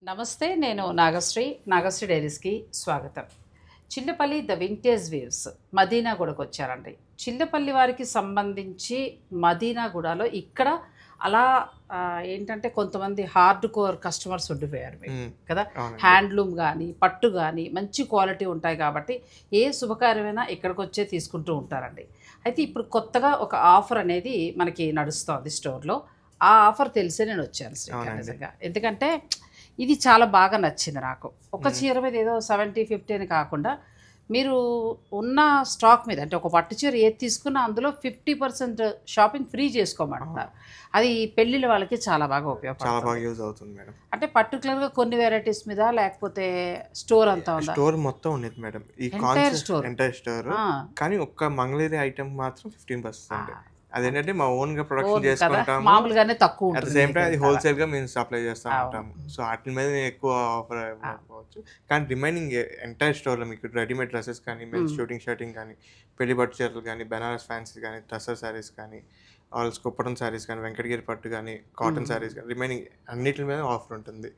నమస్తే, నేను నాగశ్రీ డైరీస్కి స్వాగతం. చిల్లపల్లి ద వింటేజ్ వేవ్స్ మదీనాగూడకు వచ్చారండి. చిల్లపల్లి వారికి సంబంధించి మదీనాగూడలో ఇక్కడ అలా ఏంటంటే కొంతమంది హార్డ్ కోర్ కస్టమర్స్ ఉండిపోయారు మీకు కదా. హ్యాండ్లూమ్ కానీ పట్టు కానీ మంచి క్వాలిటీ ఉంటాయి కాబట్టి ఏ శుభకార్యమైనా ఇక్కడికి వచ్చే తీసుకుంటూ ఉంటారండి. అయితే ఇప్పుడు కొత్తగా ఒక ఆఫర్ అనేది మనకి నడుస్తోంది స్టోర్లో. ఆ ఆఫర్ తెలిసే నేను వచ్చాను శ్రీకాంత్ నిజంగా. ఎందుకంటే ఇది చాలా బాగా నచ్చింది నాకు. ఒక చీర మీద ఏదో 70-50 అని కాకుండా మీరు ఉన్న స్టాక్ మీద అంటే ఒక పట్టు చీర ఏది తీసుకున్నా అందులో 50% షాపింగ్ ఫ్రీ చేసుకోమంటున్నారు. అది పెళ్ళిళ్ళ వాళ్ళకి చాలా బాగా ఉపయోగపడుతుంది. అంటే పర్టికులర్గా కొన్ని వెరైటీస్ మీద లేకపోతే స్టోర్ అంతా ఉందా? స్టోర్ మొత్తం ఉండేది మేడం. ఈ ఎంటైర్ స్టోర్ కానీ ఒక్క మంగళగిరి ఐటమ్ మాత్రం 15%. అదేంటంటే మా ఓన్ గా ప్రొడక్షన్ చేసుకుంటాము, మామూలుగానే తక్కువ. అట్ ద సేమ్ టైం అది హోల్సేల్ గా మేము సప్లై చేస్తూ ఉంటాము. సో వాటి మీద ఎక్కువ ఆఫర్ ఇవ్వకపోవచ్చు, కానీ రిమైనింగ్ ఎంటైర్ స్టోర్ లో మీకు రెడీమేడ్ డ్రెస్సెస్ కానీ, మెన్స్ షర్టింగ్ కానీ, పెళ్లి పట్టు చీరలు కానీ, బెనారస్ ఫ్యాన్సీ కానీ, టసర్ శారీస్ కానీ, ఆల్స్ కుప్పటం శారీస్ కానీ, వెంకటగిరి పట్టు కానీ, కాటన్ శారీస్ కానీ, రిమైనింగ్ అన్నిటి మీద ఆఫర్ ఉంటుంది.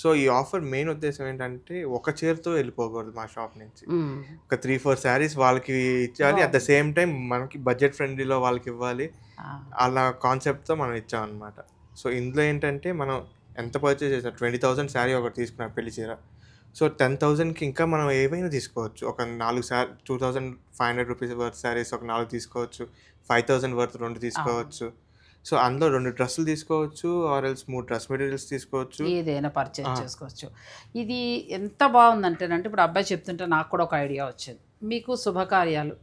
సో ఈ ఆఫర్ మెయిన్ ఉద్దేశం ఏంటంటే ఒక చీరతో వెళ్ళిపోకూడదు మా షాప్ నుంచి. ఒక 3-4 శారీస్ వాళ్ళకి ఇచ్చాలి, అట్ ద సేమ్ టైం మనకి బడ్జెట్ ఫ్రెండ్లీలో వాళ్ళకి ఇవ్వాలి. అలా కాన్సెప్ట్తో మనం ఇచ్చాం అనమాట. సో ఇందులో ఏంటంటే మనం ఎంత పర్చేస్ చేసాం, 20,000 శారీ ఒకటి తీసుకున్నాం పెళ్లి చీర. సో 10,000కి ఇంకా మనం ఏవైనా తీసుకోవచ్చు. ఒక 4 2,500 రూపీస్ వర్త్ శారీస్ ఒక 4 తీసుకోవచ్చు, 5,000 వర్త్ 2 తీసుకోవచ్చు. సో అందులో 2 డ్రెస్సులు తీసుకోవచ్చు, ఆర్ ఎల్స్ 3 డ్రెస్ మెటీరియల్స్ తీసుకోవచ్చు, ఏదైనా పర్చేజ్ చేసుకోవచ్చు. ఇది ఎంత బాగుందంటేనంటే ఇప్పుడు అబ్బాయి చెప్తుంటే నాకు కూడా ఒక ఐడియా వచ్చింది. మీకు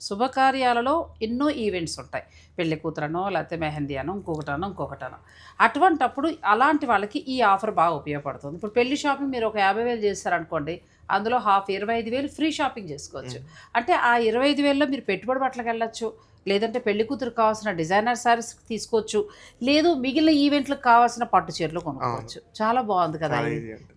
శుభకార్యాలలో ఎన్నో ఈవెంట్స్ ఉంటాయి, పెళ్లి కూతురనో లేకపోతే మెహందీ అనో ఇంకొకటనో. అటువంటప్పుడు అలాంటి వాళ్ళకి ఈ ఆఫర్ బాగా ఉపయోగపడుతుంది. ఇప్పుడు పెళ్లి షాపింగ్ మీరు ఒక 50,000 చేస్తారనుకోండి, అందులో హాఫ్ 25,000 ఫ్రీ షాపింగ్ చేసుకోవచ్చు. అంటే ఆ 25,000లో మీరు పెట్టుబడి బట్టలకు వెళ్ళచ్చు, లేదంటే పెళ్లి కూతురుకు కావాల్సిన డిజైనర్ శారీస్ తీసుకోవచ్చు, లేదు మిగిలిన ఈవెంట్లకు కావాల్సిన పట్టు చీరలు కొనుక్కోవచ్చు. చాలా బాగుంది కదా.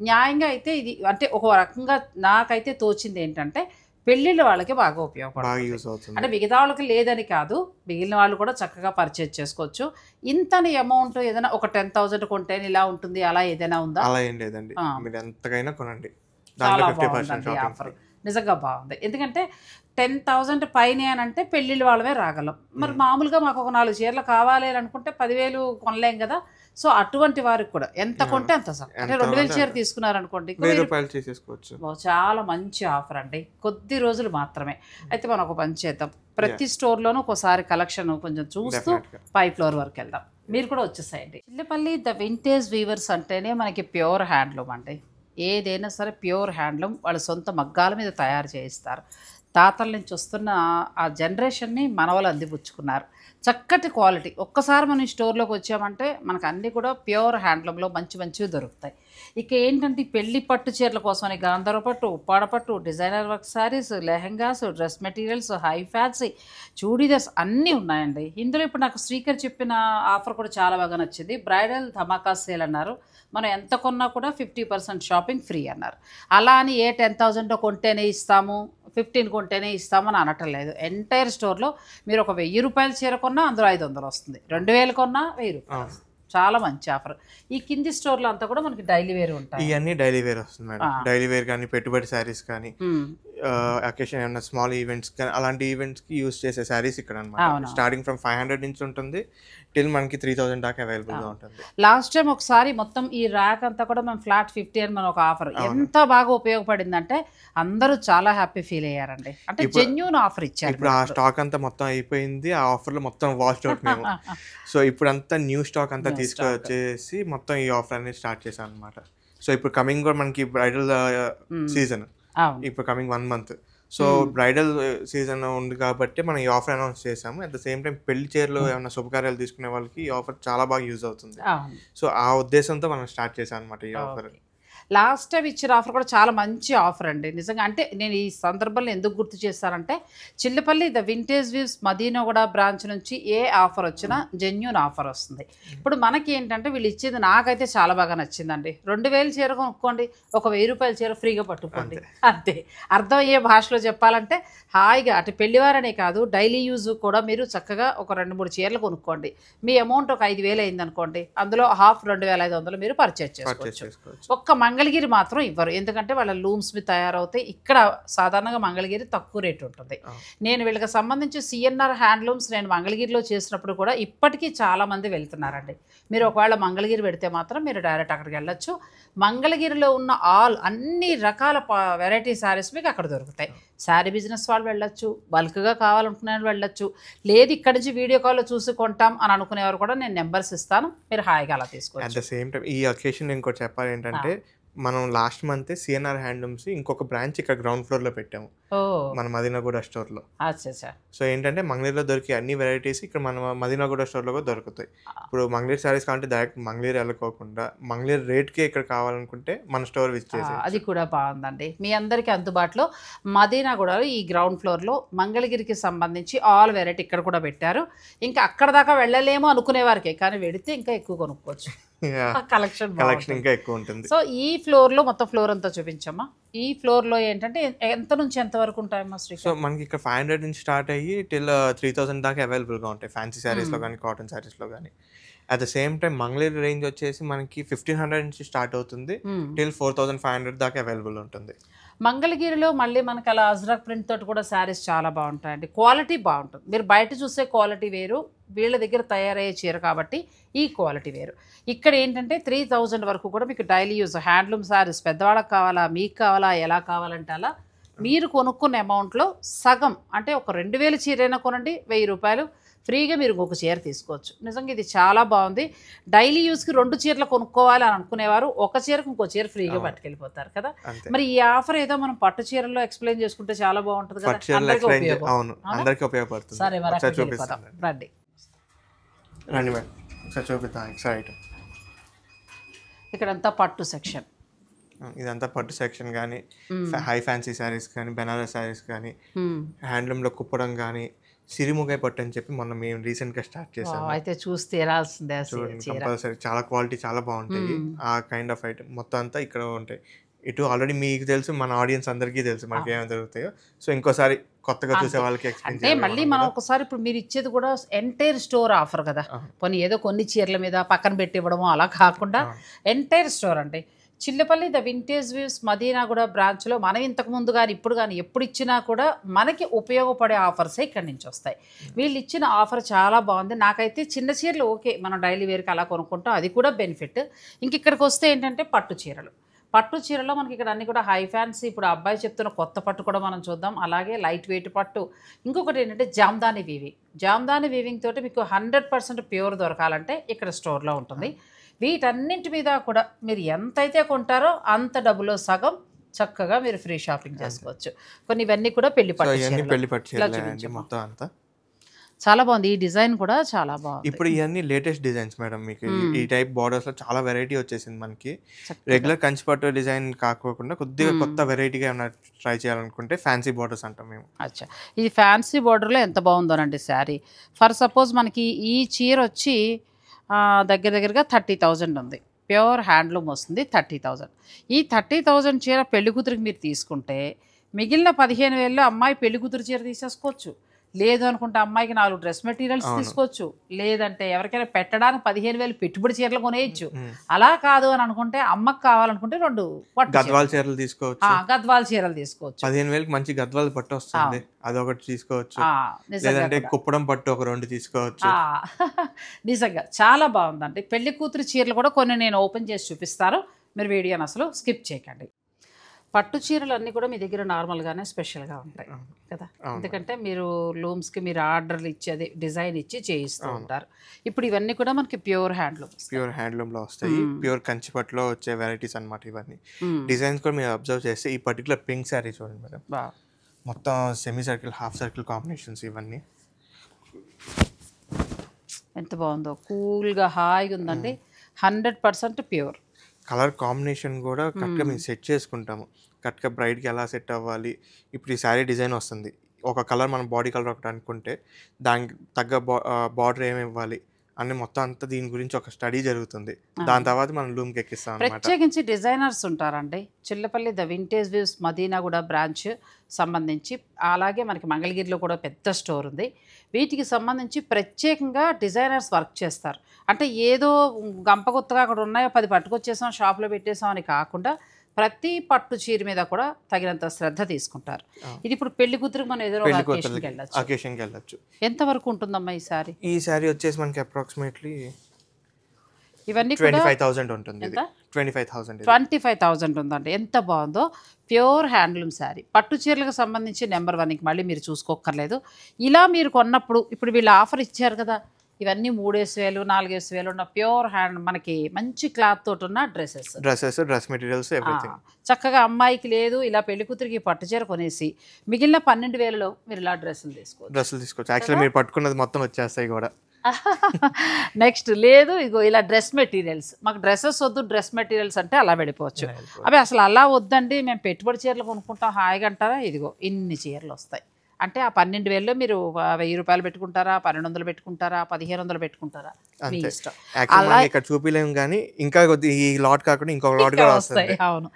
న్యాయంగా అయితే ఇది అంటే ఒక రకంగా నాకైతే తోచింది ఏంటంటే పెళ్ళిళ్ళ వాళ్ళకి బాగా ఉపయోగపడుతుంది. అంటే మిగతా వాళ్ళకి లేదని కాదు, మిగిలిన వాళ్ళు కూడా చక్కగా పర్చేజ్ చేసుకోవచ్చు. ఇంతని అమౌంట్ ఏదైనా ఒక 10,000 కొంటేనే ఇలా ఉంటుంది, అలా ఏదైనా ఉందా? అలా ఏం లేదండి, మీరు ఎంతకైనా కొనండి. చాలా బాగుంది ఆఫర్, నిజంగా బాగుంది. ఎందుకంటే 10,000 పైన అని అంటే పెళ్ళిళ్ళ వాళ్ళమే రాగలం. మరి మామూలుగా మాకు ఒక 4 చీరలు కావాలి అని అనుకుంటే 10,000 కొనలేం కదా. సో అటువంటి వారికి కూడా ఎంత కొంటే అంత సార్. అంటే 2,000 చీర తీసుకున్నారనుకోండి, చాలా మంచి ఆఫర్ అండి. కొద్ది రోజులు మాత్రమే. అయితే మనం ఒక పని చేద్దాం, ప్రతి స్టోర్లోనూ ఒకసారి కలెక్షన్ కొంచెం చూస్తూ 5th ఫ్లోర్ వరకు వెళ్దాం. మీరు కూడా వచ్చేసాయండి. చిల్లపల్లి ద వింటేజ్ వీవర్స్ అంటేనే మనకి ప్యూర్ హ్యాండ్లూమ్ అండి. ఏదైనా సరే ప్యూర్ హ్యాండ్లూమ్, వాళ్ళ సొంత మగ్గాల మీద తయారు చేయిస్తారు. తాతల నుంచి వస్తున్న ఆ జనరేషన్ని మన వాళ్ళు అందిపుచ్చుకున్నారు. చక్కటి క్వాలిటీ. ఒక్కసారి మనం స్టోర్లోకి వచ్చామంటే మనకు అన్నీ కూడా ప్యూర్ హ్యాండ్లూమ్లో మంచివి దొరుకుతాయి. ఇక ఏంటంటే పెళ్లి పట్టు చీరల కోసమని గాంధర్వ పట్టు, ఉప్పాడ పట్టు, designer work saris, lehengas, dress materials, high fancy, churidars అన్నీ ఉన్నాయండి. ఇందులో ఇప్పుడు నాకు శ్రీకర్ చెప్పిన ఆఫర్ కూడా చాలా బాగా నచ్చింది. బ్రైడల్ ధమాకా సేల్ అన్నారు. మనం ఎంత కొన్నా కూడా 50% షాపింగ్ ఫ్రీ అన్నారు. అలా అని ఏ 10,000 కొంటేనే ఇస్తాము, 15 కొంటేనే ఇస్తామని అనటం లేదు. ఎంటైర్ స్టోర్లో మీరు ఒక 1,000 రూపాయల చీర కొన్నా అందులో 500 వస్తుంది, 2,000 కొన్నా 1,000 రూపాయలు. చాలా మంచి ఆఫర్. ఈ కింది స్టోర్లో అంతా కూడా మనకి డైలీ వేర్ ఉంటాయి. ఇవన్నీ డైలీ వేర్ వస్తుంది మేడం. డైలీ వేర్ కానీ, పెట్టుబడి శారీస్ కానీ, అకేషన్ ఏమన్నా స్మాల్ ఈవెంట్స్ కానీ, అలాంటి ఈవెంట్స్ కి యూజ్ చేసే శారీస్ ఇక్కడ అన్నమాట. స్టార్టింగ్ ఫ్రమ్ 500 నుంచి ఉంటుంది టిల్ మనకి 3,000 దాకా అవైలబుల్ గా ఉంటుంది. లాస్ట్ టైం ఒకసారి మొత్తం ఈ ర్యాక్ అంతా కూడా మనం ఫ్లాట్ 50 అని మనం ఒక ఆఫర్ ఎంత బాగా ఉపయోగపడిందంటే అందరూ చాలా హ్యాపీ ఫీల్ అయ్యారండి. అంటే జెన్యూన్ ఆఫర్ ఇచ్చారు. ఇప్పుడు ఆ స్టాక్ అంతా మొత్తం అయిపోయింది, ఆ ఆఫర్ లో మొత్తం వాష్ అవుట్ మేము. సో ఇప్పుడు అంతా న్యూ స్టాక్ అంతా తీసుకొచ్చేసి మొత్తం ఈ ఆఫర్ అనేది స్టార్ట్ చేశాం అనమాట. సో ఇప్పుడు కమింగ్ కూడా మనకి బ్రైడల్ సీజన్, ఇప్పుడు coming 1 month. So bridal season ఉంది కాబట్టి మనం ఈ ఆఫర్ అనౌన్స్ చేసాము. అట్ ద సేమ్ టైం పెళ్లి చీరలు ఏమైనా శుభకార్యాలు తీసుకునే వాళ్ళకి ఈ ఆఫర్ చాలా బాగా యూజ్ అవుతుంది. సో ఆ ఉద్దేశంతో మనం స్టార్ట్ చేసాం అనమాట ఈ ఆఫర్. లాస్ట్ టైం ఇచ్చిన ఆఫర్ కూడా చాలా మంచి ఆఫర్ అండి నిజంగా. అంటే నేను ఈ సందర్భంలో ఎందుకు గుర్తు చేస్తానంటే Chillapalli the vintage weaves Madinaguda branch నుంచి ఏ ఆఫర్ వచ్చినా జెన్యూన్ ఆఫర్ వస్తుంది. ఇప్పుడు మనకి ఏంటంటే వీళ్ళు ఇచ్చేది నాకైతే చాలా బాగా నచ్చిందండి. 2,000 చీర కొనుక్కోండి, ఒక 1,000 రూపాయల చీర ఫ్రీగా పట్టుకోండి, అంతే. అర్థమయ్యే భాషలో చెప్పాలంటే హాయిగా అటు పెళ్లివారనే కాదు డైలీ యూజ్ కూడా మీరు చక్కగా ఒక 2-3 చీరలు కొనుక్కోండి. మీ అమౌంట్ ఒక 5,000 అయిందనుకోండి, అందులో హాఫ్ 2,500 మీరు పర్చేజ్ చేసుకోవచ్చు. ఒక్క మంగళగిరి మాత్రం ఇవ్వరు, ఎందుకంటే వాళ్ళ లూమ్స్ మీద తయారవుతాయి. ఇక్కడ సాధారణంగా మంగళగిరి తక్కువ రేట్ ఉంటుంది. నేను వీళ్ళకి సంబంధించి సిఎన్ఆర్ హ్యాండ్లూమ్స్ నేను మంగళగిరిలో చేసినప్పుడు కూడా ఇప్పటికీ చాలామంది వెళ్తున్నారండి. మీరు ఒకవేళ మంగళగిరి పెడితే మాత్రం మీరు డైరెక్ట్ అక్కడికి వెళ్ళొచ్చు. మంగళగిరిలో ఉన్న అన్ని రకాల వెరైటీ శారీస్ మీకు అక్కడ దొరుకుతాయి. శారీ బిజినెస్ వాళ్ళు వెళ్ళొచ్చు, బల్క్గా కావాలనుకునే వాళ్ళు వెళ్ళొచ్చు, లేదు ఇక్కడి నుంచి వీడియో కాల్లో చూసి కొంటాం అని అనుకునేవారు కూడా నేను నెంబర్స్ ఇస్తాను, మీరు హాయిగా అలా తీసుకోవచ్చు. అట్ ద సేమ్ టైం ఈ అకేషన్ ఇంకోటి చెప్పాలి ఏంటంటే, మనం లాస్ట్ మంత్ సిఎన్ఆర్ హ్యాండ్లూమ్స్ ఇంకొక బ్రాంచ్ ఇక్కడ గ్రౌండ్ ఫ్లోర్లో పెట్టాము మన మదీనాగూడ స్టోర్లో. సో ఏంటంటే మంగళగిరిలో దొరికే అన్ని వెరైటీస్ ఇక్కడ మన మదీనాగూడ స్టోర్లో కూడా దొరుకుతాయి. ఇప్పుడు మంగళగిరి శారీస్ కావాలంటే డైరెక్ట్ మంగళగిరి వెళ్ళకోకుండా మంగళగిరి రేట్కే ఇక్కడ కావాలనుకుంటే మన స్టోర్ విజిట్ చేసి అది కూడా బాగుందండి. మీ అందరికీ అందుబాటులో మదీనాగూడలో ఈ గ్రౌండ్ ఫ్లోర్లో మంగళగిరికి సంబంధించి ఆల్ వెరైటీ ఇక్కడ కూడా పెట్టారు. ఇంకా అక్కడ దాకా వెళ్ళలేమో అనుకునే వారికి, కానీ వెడితే ఇంకా ఎక్కువ కొనుక్కోవచ్చు, కలెక్షన్ ఇంకా ఎక్కువ ఉంటుంది. సో ఈ ఫ్లోర్లో మొత్తం ఫ్లోర్ అంతా చూపించమ్మా. ఈ ఫ్లోర్లో ఏంటంటే ఎంత నుంచి ఎంత వరకు ఉంటాయమ్మా శ్రీ? సో మనకి ఇక్కడ 500 నుంచి స్టార్ట్ అయ్యి టిల్ 3000 దాకా అవైలబుల్గా ఉంటాయి, ఫ్యాన్సీ శారీస్లో కానీ కాటన్ శారీస్లో కానీ. At the same time Mangalagiri range వచ్చేసి మనకి 1500 నుంచి స్టార్ట్ అవుతుంది, టిల్ 4500 దాకా అవైలబుల్ ఉంటుంది. మంగళగిరిలో మళ్ళీ మనకి అలా అజ్రక్ ప్రింట్ తోటి కూడా శారీస్ చాలా బాగుంటాయండి, క్వాలిటీ బాగుంటుంది. మీరు బయట చూసే క్వాలిటీ వేరు, వీళ్ళ దగ్గర తయారయ్యే చీర కాబట్టి ఈ క్వాలిటీ వేరు. ఇక్కడ ఏంటంటే 3000 వరకు కూడా మీకు డైలీ యూజ్ హ్యాండ్లూమ్ శారీస్, పెద్దవాళ్ళకి కావాలా మీకు కావాలా ఎలా కావాలంటే అలా మీరు కొనుక్కున్న అమౌంట్లో సగం, అంటే ఒక 2000 చీరైనా కొనండి, 1000 రూపాయలు ఫ్రీగా మీరు ఇంకొక చీర తీసుకోవచ్చు. నిజంగా ఇది చాలా బాగుంది. డైలీ యూస్కి 2 చీరలు కొనుక్కోవాలి అని అనుకునేవారు ఒక చీరకు ఇంకో చీర ఫ్రీగా పట్టుకెళ్ళిపోతారు కదా. మరి ఈ ఆఫర్ ఏదో మనం పట్టు చీరల్లో ఎక్స్ప్లెయిన్ చేసుకుంటే చాలా బాగుంటుంది కదా, అందరికీ ఉపయోగపడుతుంది. సరే మరి రండి రండి మేడం ఒకసారి చూపిద్దాం. ఇక్కడంతా పట్టు సెక్షన్, ఇదంతా పట్టు సెక్షన్ కానీ హై ఫ్యాన్సీ శారీస్ కానీ బెనారస్ శారీస్ కానీ హ్యాండ్లూమ్లో కుప్పడం కానీ సిరిముగాయ పట్టు అని చెప్పి మొన్న మేము రీసెంట్గా స్టార్ట్ చేసాము. అయితే చూసి తీరాల్సిందే, కంపల్సరీ చాలా క్వాలిటీ చాలా బాగుంటాయి. ఆ కైండ్ ఆఫ్ ఐటమ్ మొత్తం అంతా ఇక్కడ ఉంటాయి. ఇటు ఆల్రెడీ మీకు తెలుసు, మన ఆడియన్స్ అందరికీ తెలుసు మనకి ఏమైనా దొరుకుతాయో. సో ఇంకోసారి కొత్తగా చూసే వాళ్ళకి అంటే మళ్ళీ మనం ఒకసారి ఇప్పుడు మీరు ఇచ్చేది కూడా ఎంటైర్ స్టోర్ ఆఫర్ కదా, కొన్ని ఏదో కొన్ని చీరల మీద పక్కన పెట్టి ఇవ్వడము అలా కాకుండా ఎంటైర్ స్టోర్ అంటే Chillapalli the vintage views Madinaguda బ్రాంచ్లో మనం ఇంతకు ముందు కానీ ఇప్పుడు కానీ ఎప్పుడు ఇచ్చినా కూడా మనకి ఉపయోగపడే ఆఫర్సే ఇక్కడి నుంచి వస్తాయి. వీళ్ళు ఇచ్చిన ఆఫర్ చాలా బాగుంది. నాకైతే చిన్న చీరలు ఓకే, మనం డైలీ వేర్కి అలా కొనుక్కుంటాం, అది కూడా బెనిఫిట్. ఇంక ఇక్కడికి వస్తే ఏంటంటే పట్టు చీరలు, పట్టు చీరలో మనకి ఇక్కడ అన్ని కూడా హై ఫ్యాన్సీ. ఇప్పుడు అబ్బాయి చెప్తున్న కొత్త పట్టు కూడా మనం చూద్దాం. అలాగే లైట్ వెయిట్ పట్టు. ఇంకొకటి ఏంటంటే జామ్దాని వీవింగ్, జామ్దాని వీవింగ్ తోటి మీకు 100% ప్యూర్ దొరకాలంటే ఇక్కడ స్టోర్లో ఉంటుంది. వీటన్నింటి మీద కూడా మీరు ఎంతైతే కొంటారో అంత డబ్బులో సగం చక్కగా మీరు ఫ్రీ షాపింగ్ చేసుకోవచ్చు. కొన్ని ఇవన్నీ కూడా పెళ్లి పట్టు మొత్తం అంతా చాలా బాగుంది. ఈ డిజైన్ కూడా చాలా బాగుంది. ఇప్పుడు ఇవన్నీ లేటెస్ట్ డిజైన్స్ మేడం. మీకు ఈ టైప్ బార్డర్స్ లో చాలా వెరైటీ వచ్చేసింది మనకి. రెగ్యులర్ కంచిపట్టు డిజైన్ కాకుండా కొద్దిగా కొత్త వెరైటీగా ఏమైనా ట్రై చేయాలనుకుంటే ఫ్యాన్సీ బార్డర్స్ అంటాం మేము. అచ్చా, ఇది ఫ్యాన్సీ బార్డర్లో ఎంత బాగుందోనండి శారీ. ఫర్ సపోజ్ మనకి ఈ చీర వచ్చి దగ్గరగా 30,000 ఉంది, ప్యూర్ హ్యాండ్లూమ్ వస్తుంది 30,000. ఈ 30,000 చీర పెళ్లి కూతురికి మీరు తీసుకుంటే మిగిలిన 15,000లో అమ్మాయి పెళ్లి కూతురు చీర తీసేసుకోవచ్చు. లేదు అనుకుంటే అమ్మాయికి 4 డ్రెస్ మెటీరియల్స్ తీసుకోవచ్చు. లేదంటే ఎవరికైనా పెట్టడానికి 15,000 పెట్టుబడి చీరలు కొనేయచ్చు. అలా కాదు అని అనుకుంటే అమ్మకి కావాలనుకుంటే 2 గద్వాల్ చీరలు తీసుకోవచ్చు. గద్వాల్ చీరలు తీసుకోవచ్చు. 15,000 మంచి గద్వాల్ పట్టు వస్తుంది, అదొకటి తీసుకోవచ్చు. లేదంటే కుప్పడం పట్టు ఒక 2 తీసుకోవచ్చు. నిజంగా చాలా బాగుందండి. పెళ్లి కూతురు చీరలు కూడా కొన్ని నేను ఓపెన్ చేసి చూపిస్తాను, మీరు వీడియోని అసలు స్కిప్ చేయకండి. పట్టు చీరలు అన్నీ కూడా మీ దగ్గర నార్మల్గానే స్పెషల్గా ఉంటాయి కదా, ఎందుకంటే మీరు లూమ్స్కి మీరు ఆర్డర్లు ఇచ్చేది డిజైన్ ఇచ్చి చేయిస్తూ ఉంటారు. ఇప్పుడు ఇవన్నీ కూడా మనకి ప్యూర్ హ్యాండ్లూమ్లో వస్తాయి. ప్యూర్ కంచిపట్టులో వచ్చే వెరైటీస్ అనమాట ఇవన్నీ. డిజైన్స్ కూడా మీరు అబ్జర్వ్ చేస్తే ఈ పర్టికులర్ పింక్ శారీ చూడండి మేడం, మొత్తం semi circle half circle combinations ఇవన్నీ ఎంత బాగుందో, కూల్గా హాయిగా ఉందండి. 100% ప్యూర్. కలర్ కాంబినేషన్ కూడా కరెక్ట్గా మేము సెట్ చేసుకుంటాము. కరెక్ట్గా బ్రైడ్కి ఎలా సెట్ అవ్వాలి. ఇప్పుడు ఈ శారీ డిజైన్ వస్తుంది, ఒక కలర్ మనం బాడీ కలర్ ఒకటి అనుకుంటే దానికి తగ్గ బార్డర్ ఏమి ఇవ్వాలి, అన్ని మొత్తం అంతా దీని గురించి ఒక స్టడీ జరుగుతుంది. దాని తర్వాత మనం లూమ్కి ఎక్కిస్తాం అనమాట. ప్రత్యేకించి డిజైనర్స్ ఉంటారండి. Chillapalli the vintage views Madinaguda branch సంబంధించి, అలాగే మనకి మంగళగిరిలో కూడా పెద్ద స్టోర్ ఉంది. వీటికి సంబంధించి ప్రత్యేకంగా డిజైనర్స్ వర్క్ చేస్తారు. అంటే ఏదో గంపగుత్తగా అక్కడ ఉన్నాయో 10 పట్టుకొచ్చేసాం షాప్లో పెట్టేసాం అని కాకుండా ప్రతి పట్టు చీర మీద కూడా తగినంత శ్రద్ధ తీసుకుంటారు. ఇది ఇప్పుడు పెళ్లి కూతురికి మనం ఏదో అకేషన్కి వెళ్ళచ్చు. ఎంత వరకు ఉంటుందమ్మా ఈ సారీ? ఈ సారీ వచ్చేసి మనకి అప్రాక్సిమేట్లీ ఇవన్నీ 25,000 ఉంటుంది. 25,000 ఉందండి. ఎంత బాగుందో, ప్యూర్ హ్యాండ్లూమ్ శారీ. పట్టు చీరలకు సంబంధించి నెంబర్ 1కి మళ్ళీ మీరు చూసుకోక్కర్లేదు. ఇలా మీరు కొన్నప్పుడు ఇప్పుడు వీళ్ళు ఆఫర్ ఇచ్చారు కదా, ఇవన్నీ 3,000 4,000 ఉన్న ప్యూర్ హ్యాండ్ మనకి మంచి క్లాత్ తోటి ఉన్న డ్రెస్ మెటీరియల్స్ చక్కగా అమ్మాయికి లేదు ఇలా పెళ్లి కూతురికి పట్టు చీర కొనేసి మిగిలిన 12,000లో మీరు ఇలా డ్రెస్సులు తీసుకోవచ్చు. యాక్చువల్లీ మీరు పట్టుకున్నది మొత్తం వచ్చేస్తాయి కూడా. నెక్స్ట్ లేదు ఇగో ఇలా డ్రెస్ మెటీరియల్స్, మాకు డ్రెస్సెస్ వద్దు డ్రెస్ మెటీరియల్స్ అంటే అలా వెళ్ళిపోవచ్చు. అవి అసలు అలా వద్దండి మేము పెట్టుబడి చీరలు కొనుక్కుంటాం హాయిగా అంటారా, ఇదిగో ఇన్ని చీరలు వస్తాయి. అంటే ఆ 12,000లో మీరు 1,000 రూపాయలు పెట్టుకుంటారా, 1,200 పెట్టుకుంటారా, 1,500 పెట్టుకుంటారా, మీ ఇష్టం. అలా ఇక్కడ చూపిలేము కానీ ఇంకా ఈ లాట్ కాకుండా ఇంకొక లాట్ కూడా వస్తాయి. అవును,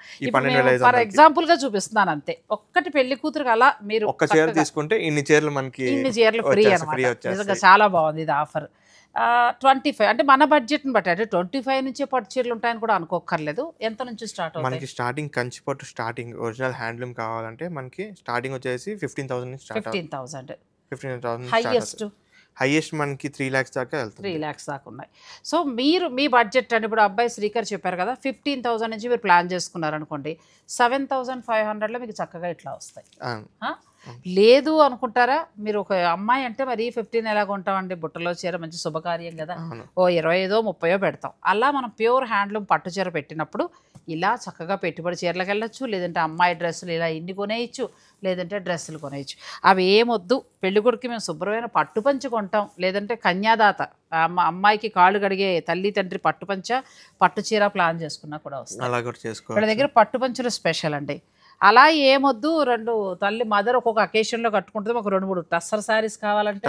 ఫర్ ఎగ్జాంపుల్ గా చూపిస్తున్నాను అంతే. ఒక్కటి పెళ్లి కూతురికి అలా మీరు ఒక్క చీర తీసుకుంటే ఇన్ని చీరలు మనకి ఇన్ని చీరలు ఫ్రీ అన్నమాట. నిజంగా చాలా బాగుంది ఇది ఆఫర్. 25 అంటే మన బడ్జెట్ని బట్టి, అంటే 25 నుంచే పట్టు చీరలు ఉంటాయని కూడా అనుకోక్కర్లేదు. ఎంత నుంచి స్టార్ట్ అవుతాయి మనకి? స్టార్టింగ్ కంచి పట్టు స్టార్టింగ్ ఒరిజినల్ హ్యాండ్లూమ్ కావాలంటే మనకి స్టార్టింగ్ వచ్చేసి 15,000 నుంచి స్టార్ట్. 15,000 హైయెస్ట్ మనకి 3 lakhs దాకా వెళ్తుంది. 3 lakhs దాకా ఉన్నాయి. సో మీరు మీ బడ్జెట్ అంటే ఇప్పుడు అబ్బాయి శ్రీకర్ చెప్పారు కదా 15,000 నుంచి మీరు ప్లాన్ చేసుకున్నారనుకోండి, 7,500లో మీకు చక్కగా ఇట్లా వస్తాయి. లేదు అనుకుంటారా మీరు, ఒక అమ్మాయి అంటే మరి 15 ఎలా కొంటామండి, బుట్టలో చీర మంచి శుభకార్యం కదా, ఓ 25 30 పెడతాం. అలా మనం ప్యూర్ హ్యాండ్లూమ్ పట్టు చీర పెట్టినప్పుడు ఇలా చక్కగా పెట్టుబడి చీరలకు వెళ్ళచ్చు, లేదంటే అమ్మాయి డ్రెస్సులు ఇలా ఇన్ని కొనేయచ్చు, లేదంటే డ్రెస్సులు కొనేయచ్చు. అవి ఏమొద్దు, పెళ్ళికొడుకు మేము శుభ్రమైన పట్టు పంచ కొంటాం, లేదంటే కన్యాదాత అమ్మాయికి కాళ్ళు కడిగే తల్లి తండ్రి పట్టు పంచ పట్టు చీర ప్లాన్ చేసుకున్నా కూడా వస్తుంది. ఇక్కడ దగ్గర పట్టు పంచలు స్పెషల్ అండి. అలా ఏమొద్దు, 2 తల్లి మదర్ ఒక్కొక్క అకేషన్లో కట్టుకుంటుంది, ఒక 2-3 టస్సర్ శారీస్ కావాలంటే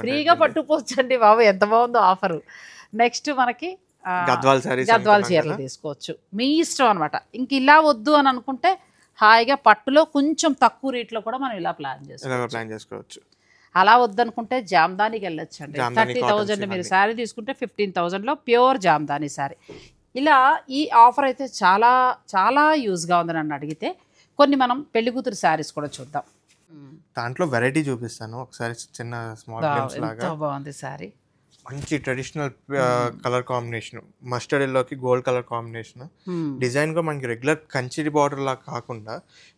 ఫ్రీగా పట్టుకోవచ్చండి బాబు, ఎంత బాగుందో ఆఫరు. నెక్స్ట్ మనకి గద్వాల్ చీరలు తీసుకోవచ్చు, మీ ఇష్టం అనమాట. ఇంక ఇలా వద్దు అని అనుకుంటే హాయిగా పట్టులో కొంచెం తక్కువ రేట్లో కూడా మనం ఇలా ప్లాన్ చేసుకోవచ్చు. అలా వద్దనుకుంటే జామ్దానికి వెళ్ళొచ్చు అండి. 30,000 మీరు శారీ తీసుకుంటే 15,000లో ప్యూర్ జామ్దాని శారీ. ఇలా ఈ ఆఫర్ అయితే చాలా చాలా యూజ్గా ఉంది. నన్ను అడిగితే కొన్ని మనం పెళ్లి కూతురు శారీస్ కూడా చూద్దాం. దాంట్లో వెరైటీ చూపిస్తాను ఒకసారి, చిన్న స్మాల్ గ్లింప్స్ లాగా. బాగుంది శారీ, మంచి ట్రెడిషనల్ కలర్ కాంబినేషన్, మస్టర్డ్ ఎల్లోకి గోల్డ్ కలర్ కాంబినేషన్. డిజైన్ కూడా మనకి రెగ్యులర్ కంచి బార్డర్ లాగా కాకుండా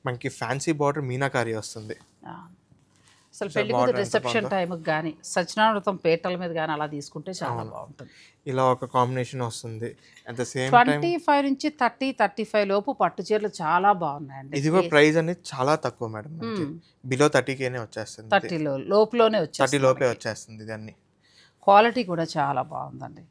మనకి ఫ్యాన్సీ బార్డర్ మీనాకారి వస్తుంది. అసలు పెళ్లి కూతురు రిసెప్షన్ టైంకి కానీ సత్యనారాయణ పేటల మీద కానీ అలా తీసుకుంటే చాలా బాగుంటుంది. ఇలా ఒక కాంబినేషన్ వస్తుంది. అట్ ద సేమ్ 25 నుంచి 30-35 లోపు పట్టు చీరలు చాలా బాగున్నాయండి. ఇది కూడా ప్రైస్ అనేది చాలా తక్కువ మేడం, బిలో 30Kనే వచ్చేస్తుంది. 30 లోపులోనే 30 లోపే వచ్చేస్తుంది. ఇదన్నీ క్వాలిటీ కూడా చాలా బాగుందండి.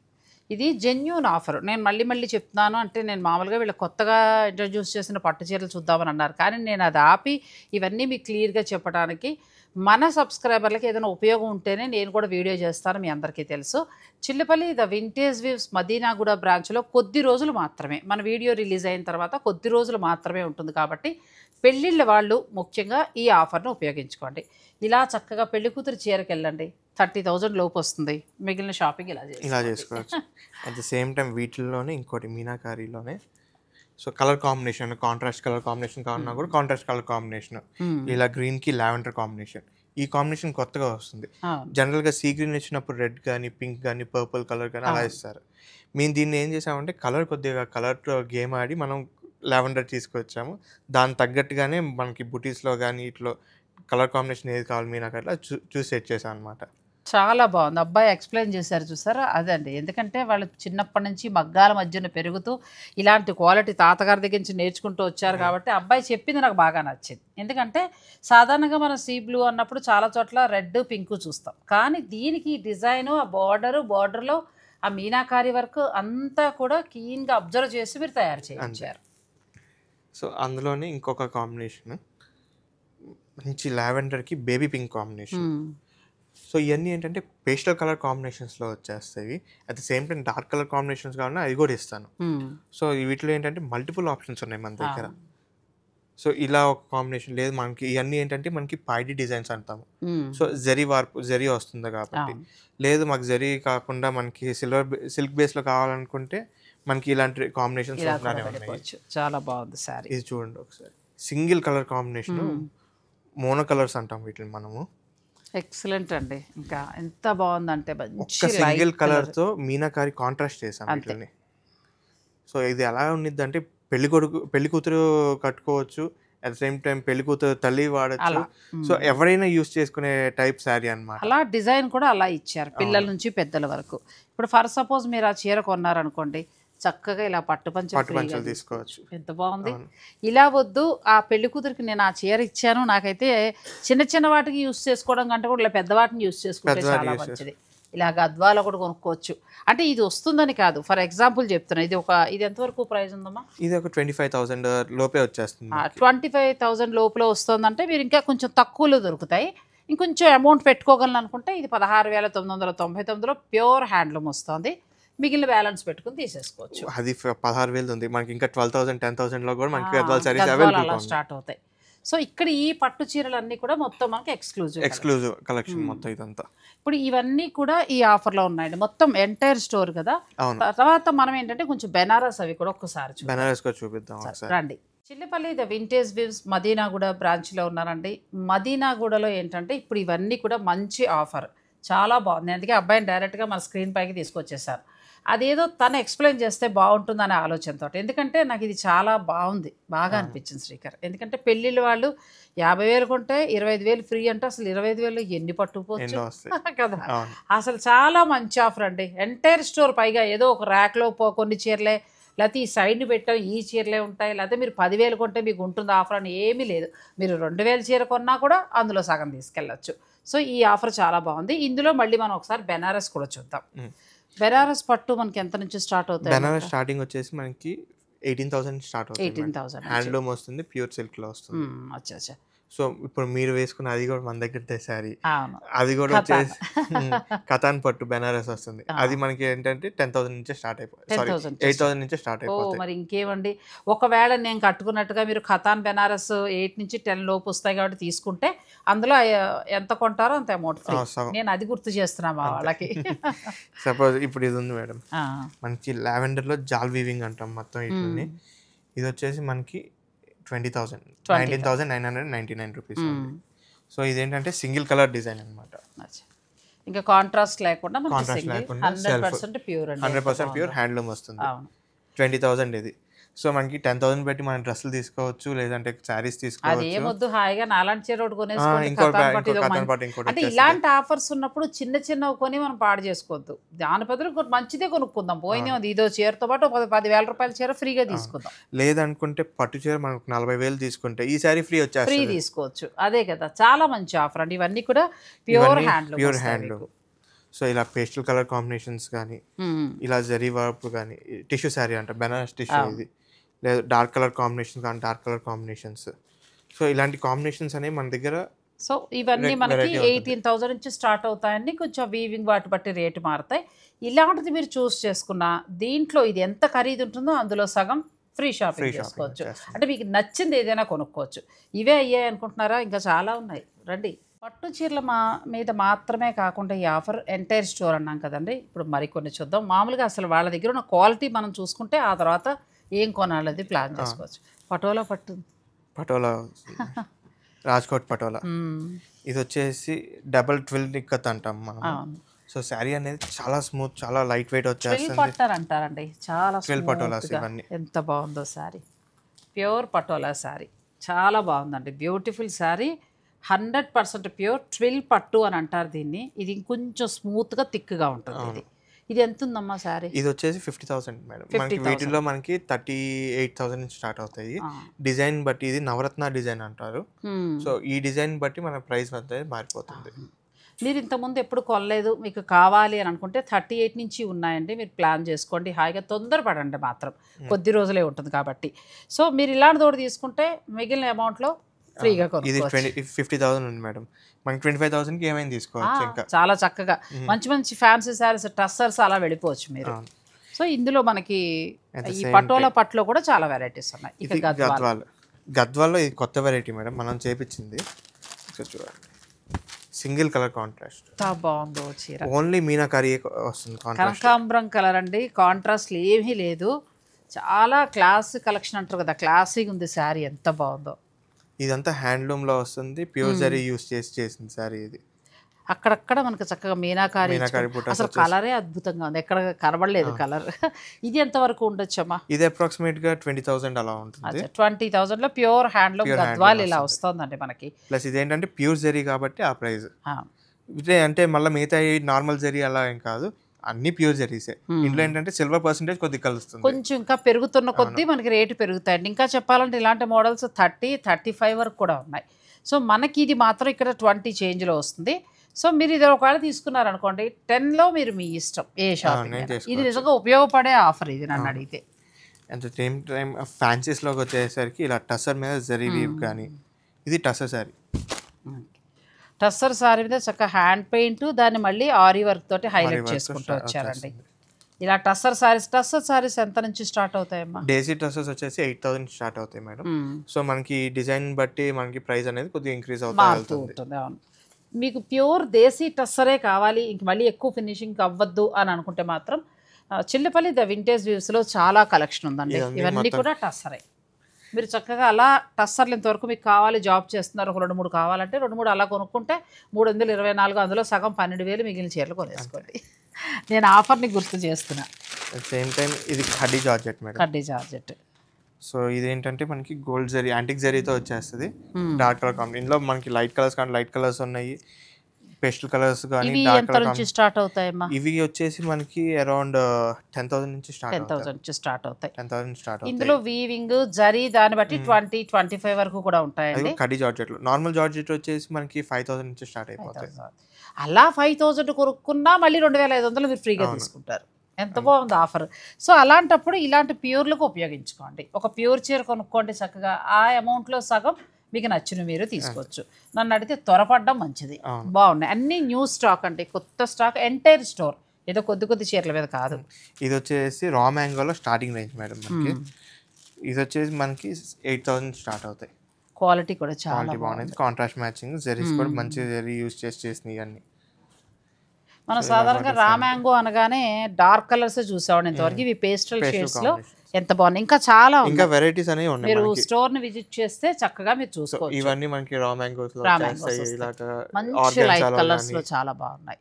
ఇది జెన్యూన్ ఆఫర్. నేను మళ్ళీ చెప్తున్నాను, అంటే నేను మామూలుగా వీళ్ళ కొత్తగా ఇంట్రడ్యూస్ చేసిన పట్టు చీరలు చూద్దామని అన్నారు, కానీ నేను అది ఆపి ఇవన్నీ మీకు క్లియర్గా చెప్పడానికి, మన సబ్స్క్రైబర్లకి ఏదైనా ఉపయోగం ఉంటేనే నేను కూడా వీడియో చేస్తాను. మీ అందరికీ తెలుసు, Chillapalli the vintage views Madinaguda బ్రాంచ్లో కొద్ది రోజులు మాత్రమే, మన వీడియో రిలీజ్ అయిన తర్వాత కొద్ది రోజులు మాత్రమే ఉంటుంది. కాబట్టి పెళ్ళిళ్ళ వాళ్ళు ముఖ్యంగా ఈ ఆఫర్ను ఉపయోగించుకోండి. ఇలా చక్కగా పెళ్లి కూతురు చీరకి వెళ్ళండి, 30,000 లోపు వస్తుంది, మిగిలిన షాపింగ్ ఇలా చేసుకోవచ్చు. అట్ ద సేమ్ టైం వీటిల్లోనే ఇంకోటి మీనాకారీలోనే so colour combination, contrast colour combination కావాలన్నా కూడా కాంట్రాస్ట్ కలర్ కాంబినేషన్, ఇలా గ్రీన్కి లావెండర్ కాంబినేషన్. ఈ కాంబినేషన్ కొత్తగా వస్తుంది. జనరల్గా సీ గ్రీన్ ఇచ్చినప్పుడు రెడ్ కానీ పింక్ కానీ పర్పుల్ కలర్ కానీ అలా ఇస్తారు. మేము దీన్ని ఏం చేసామంటే కలర్ కొద్దిగా కలర్ గేమ్ ఆడి మనం లావెండర్ తీసుకొచ్చాము. దానికి తగ్గట్టుగానే మనకి బుటీస్లో కానీ ఇట్లో కలర్ కాంబినేషన్ ఏది కావాలి మీ నాకు అట్లా చూసి సెట్ చేసాం అనమాట. చాలా బాగుంది. అబ్బాయి ఎక్స్ప్లెయిన్ చేశారు చూసారా, అదండి. ఎందుకంటే వాళ్ళు చిన్నప్పటి నుంచి మగ్గాల మధ్యన పెరుగుతూ ఇలాంటి క్వాలిటీ తాతగారి దగ్గర నుంచి నేర్చుకుంటూ వచ్చారు కాబట్టి అబ్బాయి చెప్పింది నాకు బాగా నచ్చింది. ఎందుకంటే సాధారణంగా మనం సీ బ్లూ అన్నప్పుడు చాలా చోట్ల రెడ్ పింక్ చూస్తాం, కానీ దీనికి డిజైను, ఆ బార్డర్లో ఆ మీనాకారి వర్క్ అంతా కూడా క్లీన్గా అబ్జర్వ్ చేసి మీరు తయారు చేయించారు. సో అందులోనే ఇంకొక కాంబినేషన్ మంచి లావెండర్కి బేబీ పింక్ కాంబినేషన్. సో ఇవన్నీ ఏంటంటే పేస్టల్ కలర్ కాంబినేషన్స్లో వచ్చేస్తాయి. At the same time dark colour combinations కావాలన్నా అది కూడా ఇస్తాను. సో వీటిలో ఏంటంటే మల్టిపుల్ ఆప్షన్స్ ఉన్నాయి మన దగ్గర. సో ఇలా ఒక కాంబినేషన్ లేదు మనకి. ఇవన్నీ ఏంటంటే మనకి పైడి డిజైన్స్ అంటాము. సో జరీ వస్తుంది కాబట్టి. లేదు మాకు జరీ కాకుండా మనకి సిల్క్ బేస్లో కావాలనుకుంటే మనకి ఇలాంటి కాంబినేషన్స్ చాలా బాగుంది సారీ. ఇది చూడండి ఒకసారి, single colour combination, mono colours అంటాం వీటిని మనము. ఎక్సలెంట్ అండి. ఇంకా ఎంత బాగుందంటే ఒక్క సింగిల్ కలర్తో మీనాకారి కాంట్రాస్ట్ చేసాం వీటిని. సో ఇది ఎలా ఉండిద్ది అంటే పెళ్లి కూతురు కట్టుకోవచ్చు, అట్ ద సేమ్ టైం పెళ్లి కూతురు తల్లి వాడచ్చు. సో ఎవరైనా యూస్ చేసుకునే టైప్ శారీ అన్నమాట. అలా డిజైన్ కూడా అలా ఇచ్చారు, పిల్లల నుంచి పెద్దల వరకు. ఇప్పుడు ఫర్ సపోజ్ మీరు ఆ చీర కొన్నారనుకోండి, చక్కగా ఇలా పట్టు పంచలు తీసుకోవచ్చు. ఎంత బాగుంది. ఇలా వద్దు ఆ పెళ్లి కూతురికి నేను ఆ చీర ఇచ్చాను, నాకైతే చిన్న చిన్న వాటికి యూస్ చేసుకోవడం కంటే కూడా ఇలా పెద్ద వాటిని యూస్ చేసుకుంటే చాలా మంచిది. ఇలా గద్వాలో కూడా కొనుక్కోవచ్చు. అంటే ఇది వస్తుందని కాదు, ఫర్ ఎగ్జాంపుల్ చెప్తున్నా. ఇది ఎంతవరకు ప్రైస్ ఉందమ్మా? ఇది ఒక 25,000 లోపే వచ్చేస్తుంది. 25,000 లోపల వస్తుందంటే మీరు ఇంకా కొంచెం తక్కువలో దొరుకుతాయి. ఇంకొంచెం అమౌంట్ పెట్టుకోగలను అనుకుంటే ఇది 16,999లో ప్యూర్ హ్యాండ్లూమ్ వస్తుంది. మిగిలిన బ్యాలెన్స్ పెట్టుకుని తీసేసుకోవచ్చు. అది 16,000 ఉంది మనకి. ఇంకా 12,000 10,000లో కూడా మనకి గద్వాల సారీస్ అవైలబుల్ స్టార్ట్ అవుతాయి. సో ఇక్కడ ఈ పట్టు చీరలన్నీ కూడా మొత్తం మనకి ఎక్స్క్లూజివ్ కలెక్షన్ మొత్తం ఇదంతా. ఇప్పుడు ఇవన్నీ కూడా ఈ ఆఫర్లో ఉన్నాయండి, మొత్తం ఎంటైర్ స్టోర్ కదా. తర్వాత మనం ఏంటంటే కొంచెం బెనారస్ అవి కూడా ఒక్కసారి బెనారస్ చూపిద్దాం రండి. Chillapalli the vintage weaves Madinaguda బ్రాంచ్లో ఉన్నారండి. మదీనాగూడలో ఏంటంటే ఇప్పుడు ఇవన్నీ కూడా మంచి ఆఫర్, చాలా బాగుంది. అందుకే అబ్బాయిని డైరెక్ట్గా మన స్క్రీన్ పైకి తీసుకొచ్చేసారు. అదేదో తను ఎక్స్ప్లెయిన్ చేస్తే బాగుంటుందనే ఆలోచనతో. ఎందుకంటే నాకు ఇది చాలా బాగా అనిపించింది శ్రీకర్. ఎందుకంటే పెళ్ళిళ్ళు వాళ్ళు 50,000 కొంటే 25,000 ఫ్రీ అంటే అసలు 25,000 ఎన్ని పట్టుకుపోవచ్చు కదా. అసలు చాలా మంచి ఆఫర్ అండి. ఎంటైర్ స్టోర్ పైగా ఏదో ఒక ర్యాక్లో కొన్ని చీరలే, లేకపోతే ఈ సైడ్ని పెట్టాం ఈ చీరలే ఉంటాయి, లేకపోతే మీరు 10,000 కొంటే మీకు ఉంటుంది ఆఫర్ అని ఏమీ లేదు. మీరు 2,000 చీర కొన్నా కూడా అందులో సగం తీసుకెళ్ళచ్చు. సో ఈ ఆఫర్ చాలా బాగుంది. ఇందులో మళ్ళీ మనం ఒకసారి బెనారస్ కూడా చూద్దాం. బెనారస్ పట్టు మనకి ఎంత నుంచి స్టార్ట్ అవుతాయి? బెనారస్ స్టార్టింగ్ వచ్చేసి మనకి 18,000 స్టార్ట్ అవుతుంది. 18,000 హ్యాండ్లూమ్ వస్తుంది, ప్యూర్ సిల్క్ లో వస్తుంది. అచ్చా. సో ఇప్పుడు మీరు వేసుకున్న అది కూడా మన దగ్గర తెసారి, అది కూడా వచ్చేసి కతాన్ పట్టు బెనారస్ వస్తుంది. అది మనకి ఏంటంటే 10,000 నుంచి స్టార్ట్ అయిపోతుంది, 8,000 నుంచి స్టార్ట్ అయిపోతుంది. మరి ఇంకేమండి, ఒకవేళ నేను కట్టుకున్నట్టుగా మీరు కతాన్ బెనారస్ 8 నుంచి 10 లోపు వస్తాయి కాబట్టి తీసుకుంటే అందులో ఎంత కొంటారో అంత అమౌంట్ ఫ్రీ. నేను అది గుర్తు చేస్తున్నా మా వాళ్ళకి. సపోజ్ ఇప్పుడు ఇది ఉంది మేడం, మనకి లావెండర్ లో జాల్ వీవింగ్ అంటాం మొత్తం వీటిని. ఇది వచ్చేసి మనకి 19,999 రూపీస్. సో ఇదేంటంటే సింగిల్ కలర్ డిజైన్ అనమాట. ఇంకా కాంట్రాస్ట్ లేకుండా 100% ప్యూర్ హ్యాండ్లూమ్ వస్తుంది. 20,000 ఇది. సో మనకి 10,000 పెట్టి మనం డ్రెస్సులు తీసుకోవచ్చు, లేదంటే శారీస్ తీసుకోవచ్చు. అదేమొద్దు, హాయిగా నాలాంటి చీర ఒకటి కొనేసుకోండి. అంటే ఇలాంటి ఆఫర్స్ ఉన్నప్పుడు చిన్న చిన్నవి కొని మనం పాడు చేసుకోవద్దు. దాని బదులు మంచిదే కొనుక్కుందాం. పోయినా ఇదో చీరతో పాటు 10,000 రూపాయల చీర ఫ్రీగా తీసుకుందాం. లేదనుకుంటే పట్టు చీర మనకు 40,000 తీసుకుంటే ఈ సారీ ఫ్రీ తీసుకోవచ్చు. అదే కదా, చాలా మంచి ఆఫర్ అండి. ఇవన్నీ కూడా ప్యూర్ హ్యాండ్లూమ్. సో ఇలా పేస్టల్ కలర్ కాంబినేషన్స్ కానీ, ఇలా జరీ వర్క్ కానీ, టిష్యూ శారీ అంట బెనారస్ టిష్యూ, ఇది లేదు డార్క్ కలర్ కాంబినేషన్స్ కానీ, డార్క్ కలర్ కాంబినేషన్స్. సో ఇలాంటి కాంబినేషన్స్ అనేవి మన దగ్గర. సో ఇవన్నీ మనకి 18,000 నుంచి స్టార్ట్ అవుతాయండి. కొంచెం వీవింగ్ వాటి బట్టి రేటు మారుతాయి. ఇలాంటిది మీరు చూస్ చేసుకున్న దీంట్లో ఇది ఎంత ఖరీదు ఉంటుందో అందులో సగం ఫ్రీ షాపింగ్ చేసుకోవచ్చు. అంటే మీకు నచ్చింది ఏదైనా కొనుక్కోవచ్చు. ఇవే అయ్యాయి అనుకుంటున్నారా? ఇంకా చాలా ఉన్నాయి. రండి. పట్టు చీరల మీద మాత్రమే కాకుండా ఈ ఆఫర్ ఎంటైర్ స్టోర్ అన్నాం కదండి. ఇప్పుడు మరికొన్ని చూద్దాం. మామూలుగా అసలు వాళ్ళ దగ్గర ఉన్న క్వాలిటీ మనం చూసుకుంటే ఆ తర్వాత ఏం కొనాలది ప్లాన్ చేసుకోవచ్చు. పటోలా రాజ్కోట్ పటోలా. ఇది వచ్చేసి డబల్ ట్విల్ నిక్కత్ అంటాం మనం. సో శారీ అనేది చాలా స్మూత్, చాలా లైట్ వెయిట్ వచ్చేస్తుంది. అంటారండి, చాలా పటోలాస్ ఇవన్నీ. ఎంత బాగుందో శారీ, ప్యూర్ పటోలా శారీ చాలా బాగుందండి. బ్యూటిఫుల్ శారీ, 100% ప్యూర్ ట్విల్ పట్టు అని అంటారు దీన్ని. ఇది ఇంకొంచెం స్మూత్గా థిక్గా ఉంటుంది. ఇది ఎంత ఉందమ్మా శారీ? ఇది వచ్చేసి 50,000 మేడం. మనకి వీటిలో మనకి 38,000 నుంచి స్టార్ట్ అవుతాయి. డిజైన్ బట్టి ఇది నవరత్న డిజైన్ అంటారు. సో ఈ డిజైన్ బట్టి మన ప్రైస్ అనేది మారిపోతుంది. మీరు ఇంతకుముందు ఎప్పుడు కొనలేదు, మీకు కావాలి అని అనుకుంటే 38 నుంచి ఉన్నాయండి. మీరు ప్లాన్ చేసుకోండి, హాయిగా తొందరపడండి మాత్రం, కొద్ది రోజులే ఉంటుంది కాబట్టి. సో మీరు ఇలాంటి తోడు తీసుకుంటే మిగిలిన అమౌంట్లో ఫ్రీగా ఇది కొనుక్కోవచ్చు. 50,000 ఉంది మేడం. మనకి 25,000కి ఏమైనా తీసుకోవచ్చు ఇంకా. చాలా చక్కగా మంచి మంచి ఫ్యాన్సీ శారీస్ టస్సర్స్ అలా వెళ్ళిపోవచ్చు మీరు. అవును. సో ఇందులో మనకి At the ఈ same పటోలా పట్టులో కూడా చాలా వెరైటీస్ ఉన్నాయి. ఇక ఇది గద్వాల్ గద్వాల్లో ఇది కొత్త వెరైటీ మేడం, మనం చేపించింది. ఇక్కడ చూడండి, సింగిల్ కలర్ కాంట్రాస్ట్, ఎంత బాగుందో చీర. ఓన్లీ మీనాకారి వస్తుంది కాంట్రాస్ట్. కనకాంబరం కలర్ అండి, కాంట్రాస్ట్ ఏమీ లేదు. చాలా క్లాస్ కలెక్షన్ అంటారు కదా, క్లాసీగా ఉంది శారీ, ఎంత బాగుందో. ఇదంతా హ్యాండ్లూమ్ లో వస్తుంది, ప్యూర్ జరీ యూస్ చేసింది శారీ ఇది. అక్కడక్కడ మనకు చక్కగా మీనాకారి బుట్ట అసలు కలరే అద్భుతంగా ఉంది, ఎక్కడ కనబడలేదు కలర్. ఇది ఎంత వరకు ఉండొచ్చమ్మా? ఇది అప్రాక్సిమేట్ గా 20,000 అలా ఉంటుంది. 20,000 లో ప్యూర్ హ్యాండ్లూమ్ గద్వాల్ ఇలా వస్తుందండి మనకి. ప్లస్ ఇదేంటంటే ప్యూర్ జరీ కాబట్టి ఆ ప్రైస్. ఇదే అంటే మళ్ళీ మిగతా నార్మల్ జరీ అలా ఏం కాదు, అన్ని ప్యూర్ జరీసే. ఇంట్లో ఏంటంటే సిల్వర్ పర్సెంటేజ్ కొద్దిగా కలుస్తుంది. కొంచెం ఇంకా పెరుగుతున్న కొద్దీ మనకి రేటు పెరుగుతాయండి. ఇంకా చెప్పాలంటే ఇలాంటి మోడల్స్ 30-35 వరకు కూడా ఉన్నాయి. సో మనకి ఇది మాత్రం ఇక్కడ 20 చేంజ్లో వస్తుంది. సో మీరు ఇది ఒకవేళ తీసుకున్నారనుకోండి 10లో మీరు మీ ఇష్టం ఏ షాపింగ్. ఇది నిజంగా ఉపయోగపడే ఆఫర్ ఇది నన్ను అడిగితే. అట్ ద సేమ్ టైం ఫ్యాన్సీస్లోకి వచ్చేసరికి ఇలా టసర్ మీద జరీ వీవ్ కానీ, ఇది టసర్ శారీ. టస్సర్ సారీ మీద చక్కగా హ్యాండ్ పెయింట్, దాన్ని మళ్ళీ ఆరీ వర్క్ తోటి హైలైట్ చేసుకుంటూ వచ్చారండి. ఇలా టస్సర్ సారీస్ ఎంత నుంచి స్టార్ట్ అవుతాయమ్మా? డేసీ టసర్స్ వచ్చేసి 8,000 స్టార్ట్ అవుతాయి మేడం. సో మనకి డిజైన్ బట్టి మనకి ప్రైస్ అనేది కొద్దిగా ఇంక్రీజ్ మారుతూ ఉంటుంది. అవును, మీకు ప్యూర్ దేశీ టస్సరే కావాలి, ఇంక మళ్ళీ ఎక్కువ ఫినిషింగ్ అవ్వద్దు అని అనుకుంటే మాత్రం చిల్లపల్లి ద వింటేజ్ వ్యూస్లో చాలా కలెక్షన్ ఉందండి. ఇవన్నీ కూడా టస్సరే. మీరు చక్కగా అలా టస్సర్లు ఇంతవరకు మీకు కావాలి, జాబ్ చేస్తున్నారు, ఒక 2-3 కావాలంటే 2-3 అలా కొనుక్కుంటే 324, అందులో సగం 12,000 మిగిలిన చీరలు కొనేసుకోండి. నేను ఆఫర్ని గుర్తు చేస్తున్నా. సేమ్ టైం ఇది కడ్డీ జార్జెట్ మేడం. కడ్డీ జార్జెట్. సో ఇదేంటంటే మనకి గోల్డ్ జరీ, యాంటిక్ జరీతో వచ్చేస్తుంది. Dark colour combination. ఇందులో మనకి లైట్ కలర్స్ కానీ లైట్ కలర్స్ ఉన్నాయి, పేస్టల్ కలర్స్ కానీ డార్క్ కలర్ నుంచి స్టార్ట్ అవుతాయమ్మా? ఇవి వచ్చేసి మనకి అరౌండ్ 10,000 నుంచి స్టార్ట్ 10,000 నుంచి స్టార్ట్ అవుతాయి. 10,000 స్టార్ట్ అవుతాయి. ఇందులో వీవింగ్ జరీ దాన్ని బట్టి 20-25 వరకు కూడా ఉంటాయండి. కడ్డీ జార్జెట్. నార్మల్ జార్జెట్ వచ్చేసి మనకి 5,000 నుంచి స్టార్ట్ అయిపోతాయి. అలా 5,000 కొనుక్కున్నా మళ్ళీ 2,500 మీరు ఫ్రీగా తీసుకుంటారు. ఎంత బాగుంది ఆఫర్. సో అలాంటప్పుడు ఇలాంటి ప్యూర్లకు ఉపయోగించుకోండి. ఒక ప్యూర్ చీర కొనుక్కోండి చక్కగా, ఆ అమౌంట్లో సగం మీకు నచ్చిన మీరు తీసుకోవచ్చు. నన్ను అడిగితే త్వరపడడం మంచిది. బాగున్నాయి అన్ని న్యూ స్టాక్ అండి, కొత్త స్టాక్, ఎంటైర్ స్టోర్, ఏదో కొద్ది చీరల మీద కాదు. ఇది వచ్చేసి రా మ్యాంగోలో స్టార్టింగ్ రేంజ్ మేడం మనకి. ఇది వచ్చేసి మనకి 8,000 స్టార్ట్ అవుతాయి. క్వాలిటీ కూడా చాలా బాగుంది, కాంట్రాస్ట్ మ్యాచింగ్ జరీస్ కూడా మంచి జరీ యూజ్ చేసినాయి అన్ని. మనం సాధారణంగా రా మ్యాంగో అనగానే డార్క్ కలర్స్ చూసామండి ఇంతవరకు. ఇవి పేస్టల్ షేడ్స్ లో ఎంత బాగుంది, ఇంకా చాలా ఇంకా వెరైటీస్ అనేవి ఉన్నాయి. మీరు స్టోర్ ని విజిట్ చేస్తే చక్కగా మీరు చూసుకోవచ్చు. ఇవన్నీ మనకి రా మ్యాంగోస్ లో మంచి లైట్ కలర్స్ లో చాలా బాగున్నాయి.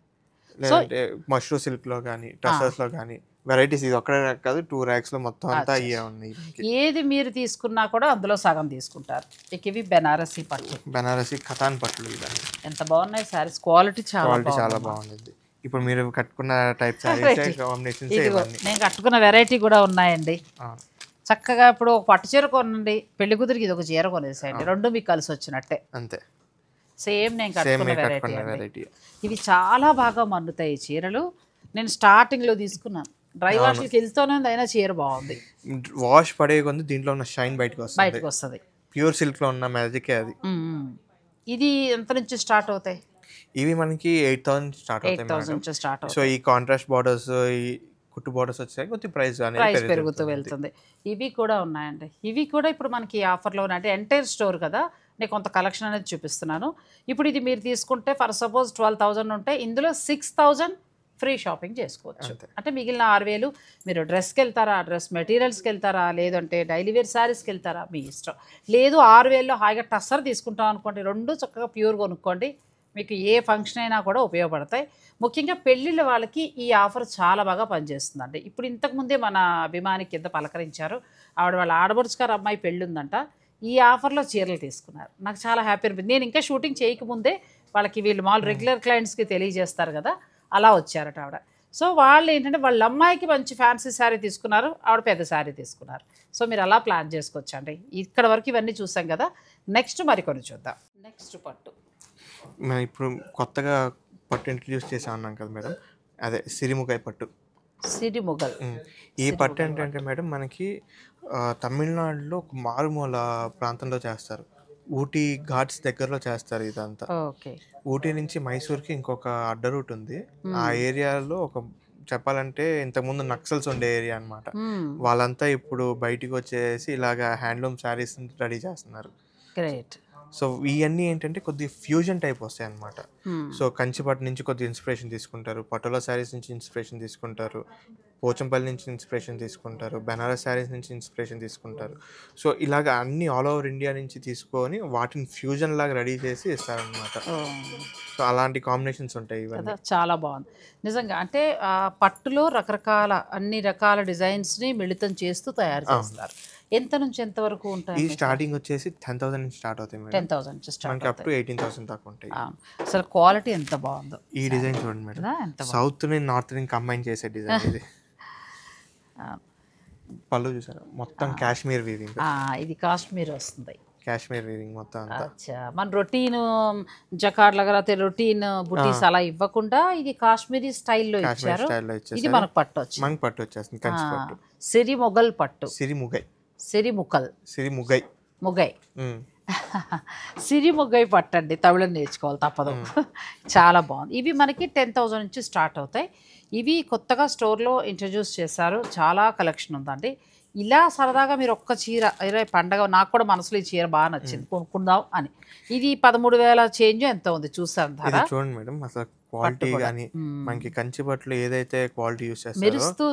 లేదంటే మష్రూ సిల్క్ లో కానీ టసర్స్ లో కానీ వెరైటీస్. ఇది ఒక్కడే కాదు, 2 racks లో మొత్తం అంతా అయ్యే ఉన్నాయి. ఏది మీరు తీసుకున్నా కూడా అందులో సగం తీసుకుంటారు. ఇవి బెనారసీ పట్టు, బెనారసీ ఖతాన్ పట్లు. ఇవన్నీ ఎంత బాగున్నాయి సారీస్, క్వాలిటీ చాలా బాగుంది. ఇప్పుడు మీరు కట్టుకున్న టైప్ సారీస్ కాంబినేషన్స్ ఇవన్నీ. నేను కట్టుకున్న వెరైటీ కూడా ఉన్నాయండి. చక్కగా ఇప్పుడు ఒక పట్టు చీర కొనండి, పెళ్లి కూతురికి ఇది ఒక చీర కొనేసేయండి, రెండు మీకు కలిసి వచ్చినట్టే. అంతే, సేమ్ నేను కట్టుకున్న వెరైటీ. ఇవి చాలా బాగా మన్నుతాయి చీరలు. నేను స్టార్టింగ్లో తీసుకున్నాను, డ్రై వాష్కి వెళ్తూనే ఉంది, అయినా చీర బాగుంది. వాష్ పడే కొంది దీంట్లో ఉన్న షైన్ బయటకు వస్తుంది. ప్యూర్ సిల్క్ లో ఉన్న మ్యాజిక్ అది. ఇది ఎంత నుంచి స్టార్ట్ అవుతాయి? ఇవి మనకి 8,000 స్టార్ట్ అవుతాయి. సో ఈ కాంట్రాస్ట్ బార్డర్స్, ఈ కుట్టు బార్డర్స్ వచ్చాయి, కొద్దిగా ప్రైస్ పెరుగుతూ వెళ్తుంది. ఇవి కూడా ఉన్నాయండి. ఇవి కూడా ఇప్పుడు మనకి ఆఫర్లో ఉన్నాయి. అంటే ఎంటైర్ స్టోర్ కదా, నేను కొంత కలెక్షన్ అనేది చూపిస్తున్నాను. ఇప్పుడు ఇది మీరు తీసుకుంటే ఫర్ సపోజ్ 12,000 ఉంటే ఇందులో 6,000 ఫ్రీ షాపింగ్ చేసుకోవచ్చు. అంటే మిగిలిన 6,000 మీరు డ్రెస్కి వెళ్తారా, డ్రెస్ మెటీరియల్స్కి వెళ్తారా, లేదంటే డైలీ వేర్ శారీస్కి వెళ్తారా, మీ ఇష్టం. లేదు 6,000లో హాయిగా టస్సర్ తీసుకుంటాం అనుకోండి, రెండు చక్కగా ప్యూర్ కొనుక్కోండి, మీకు ఏ ఫంక్షన్ అయినా కూడా ఉపయోగపడతాయి. ముఖ్యంగా పెళ్ళిళ్ళ వాళ్ళకి ఈ ఆఫర్ చాలా బాగా పనిచేస్తుందండి. ఇప్పుడు ఇంతకుముందే మన అభిమాని కింద పలకరించారు, ఆవిడ వాళ్ళ ఆడబడుచు గారు అమ్మాయి పెళ్ళి ఉందంట, ఈ ఆఫర్లో చీరలు తీసుకున్నారు. నాకు చాలా హ్యాపీ అనిపించింది. నేను ఇంకా షూటింగ్ చేయకముందే వాళ్ళకి వీళ్ళు మామూలు రెగ్యులర్ క్లయింట్స్కి తెలియజేస్తారు కదా, అలా వచ్చారట ఆవిడ. సో వాళ్ళు ఏంటంటే వాళ్ళ అమ్మాయికి మంచి ఫ్యాన్సీ శారీ తీసుకున్నారు, ఆవిడ పెద్ద శారీ తీసుకున్నారు. సో మీరు అలా ప్లాన్ చేసుకోవచ్చండి. ఇక్కడ వరకు ఇవన్నీ చూసాం కదా, నెక్స్ట్ మరికొన్ని చూద్దాం. నెక్స్ట్ పట్టు మనం ఇప్పుడు కొత్తగా పట్టు ఇంట్రడ్యూస్ చేసా ఉన్నాం కదా మేడం, అదే సిరిముగై పట్టు. సిరిముగల్. ఈ పట్టు ఏంటంటే మేడం మనకి తమిళనాడులో ఒక మారుమూల ప్రాంతంలో చేస్తారు. ఊటీ ఘాట్స్ దగ్గరలో చేస్తారు ఇదంతా. ఓకే. ఊటీ నుంచి మైసూర్‌కి ఇంకొక అడ్డ రూట్ ఉంది. ఆ ఏరియాలో చెప్పాలంటే ఇంతకుముందు నక్సల్స్ ఉండే ఏరియా అన్నమాట. వాళ్ళంతా ఇప్పుడు బయటికొచ్చేసి ఇలాగా హ్యాండ్లూమ్ శారీస్ రెడీ చేస్తున్నారు. గ్రేట్. సో ఇయన్నీ ఏంటంటే కొద్దిగా ఫ్యూజన్ టైప్ వస్తాయన్నమాట. సో కంచిపట్టు నుంచి కొద్దిగా ఇన్స్పిరేషన్ తీసుకుంటారు, పటోలా శారీస్ నుంచి ఇన్స్పిరేషన్ తీసుకుంటారు, పోచంపల్లి నుంచి ఇన్స్పిరేషన్ తీసుకుంటారు, బెనారస్ శారీస్ నుంచి ఇన్స్పిరేషన్ తీసుకుంటారు. సో ఇలాగ అన్ని ఆల్ ఓవర్ ఇండియా నుంచి తీసుకొని వాటిని ఫ్యూజన్ లాగా రెడీ చేసి ఇస్తారనమాట. సో అలాంటి కాంబినేషన్స్ ఉంటాయి ఇవన్నీ. చాలా బాగుంది నిజంగా. అంటే పట్టులో రకరకాల అన్ని రకాల డిజైన్స్ని మిళితం చేస్తూ తయారు చేస్తారు. ఎంత నుంచి ఎంత వరకు ఉంటాయి? ఈ స్టార్టింగ్ వచ్చేసి 10,000 నుంచి స్టార్ట్ అవుతాయి మేడం. 10,000 నుంచి స్టార్ట్ మనకి అప్ టు 18,000 దాకా ఉంటాయి. అసలు క్వాలిటీ ఎంత బాగుందో. ఈ డిజైన్ చూడండి మేడం, సౌత్ ని నార్త్ ని కంబైన్ చేసే డిజైన్ ఇది. పళ్ళు చూసారా, మొత్తం కాశ్మీర్ వీవింగ్. ఇది కాశ్మీర్ వస్తుంది, కాశ్మీర్ వీవింగ్ మొత్తం అంతా. మన రొటీన్ జకార్డ్ లాగా రొటీన్ బుటీస్ అలా ఇవ్వకుండా ఇది కాశ్మీరీ స్టైల్లో ఇచ్చారు. ఇది మనకు పట్టు వచ్చింది, మనకు పట్టు వచ్చేస్తుంది కంచి పట్టు. సిరి మొగల్ పట్టు, సిరి ముగై సిరి ముగ్గై పట్టండి, తమిళం నేర్చుకోవాలి తప్పదు. చాలా బాగుంది. ఇవి మనకి 10,000 నుంచి స్టార్ట్ అవుతాయి. ఇవి కొత్తగా స్టోర్లో ఇంట్రడ్యూస్ చేశారు, చాలా కలెక్షన్ ఉందండి. ఇలా సరదాగా మీరు ఒక్క చీర పండగ, నాకు కూడా మనసులో ఈ చీర బాగా నచ్చింది కొనుక్కుందాం అని. ఇది 13,000 చేంజ్ ఎంత ఉంది చూసాను ధర. చూడండి మేడం, అసలు క్వాలిటీ కానీ మనకి కంచి బట్టలు ఏదైతే క్వాలిటీ యూస్ చేస్తారో మెరుస్తూ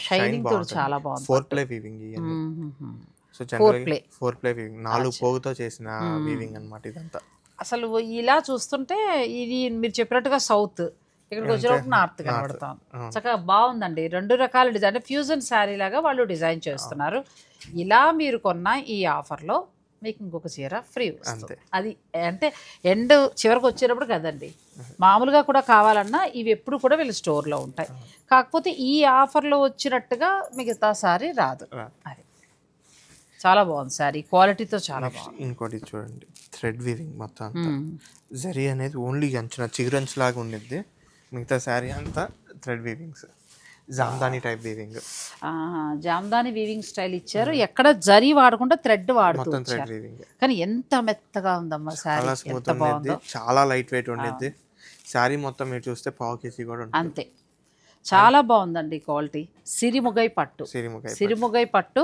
షైనింగ్ తో చాలా బాగుంది. 4 play weaving. So generally 4 play weaving, 4 పోగుతో చేసిన వీవింగ్ అన్నమాట ఇదంతా. అసలు ఇలా చూస్తుంటే ఇది మీరు చెప్పినట్టుగా సౌత్, ఇక్కడికి వచ్చినప్పుడు నార్త్ కనబడతాం. చక్కగా బాగుందండి. 2 రకాల డిజైన్, అంటే ఫ్యూజన్ శారీ లాగా వాళ్ళు డిజైన్ చేస్తున్నారు. ఇలా మీరు కొన్న ఈ ఆఫర్లో మీకు ఇంకొక చీర ఫ్రీ వస్తుంది. అది అంటే ఎండ్ చివరికి వచ్చేటప్పుడు కదండి, మామూలుగా కూడా కావాలన్నా ఇవి ఎప్పుడు కూడా వీళ్ళు స్టోర్లో ఉంటాయి. కాకపోతే ఈ ఆఫర్లో వచ్చినట్టుగా మిగతా సారీ రాదు. అది చాలా బాగుంది శారీ, క్వాలిటీతో చాలా బాగుంది. ఇంకోటి చూడండి, థ్రెడ్ వీవింగ్ మొత్తం అంతా. జరీ అనేది ఓన్లీ అంచున చిగురంచు లాగా ఉండిద్ది, మిగతా శారీ అంతా thread weavings. Jamdani type weaving, Jamdani weaving style ఇచ్చారు. ఎక్కడ జరీ వాడకుండా థ్రెడ్ వాడుతూ, కానీ ఎంత మెత్తగా ఉందమ్మా శారీ, ఎంత బాగుందో. చాలా లైట్ వెయిట్ ఉండేది శారీ మొత్తం. మీరు చూస్తే పావు కేజీ కూడా ఉంటుంది. అంతే, చాలా బాగుందండి క్వాలిటీ. సిరిముగై పట్టు, సిరిముగై పట్టు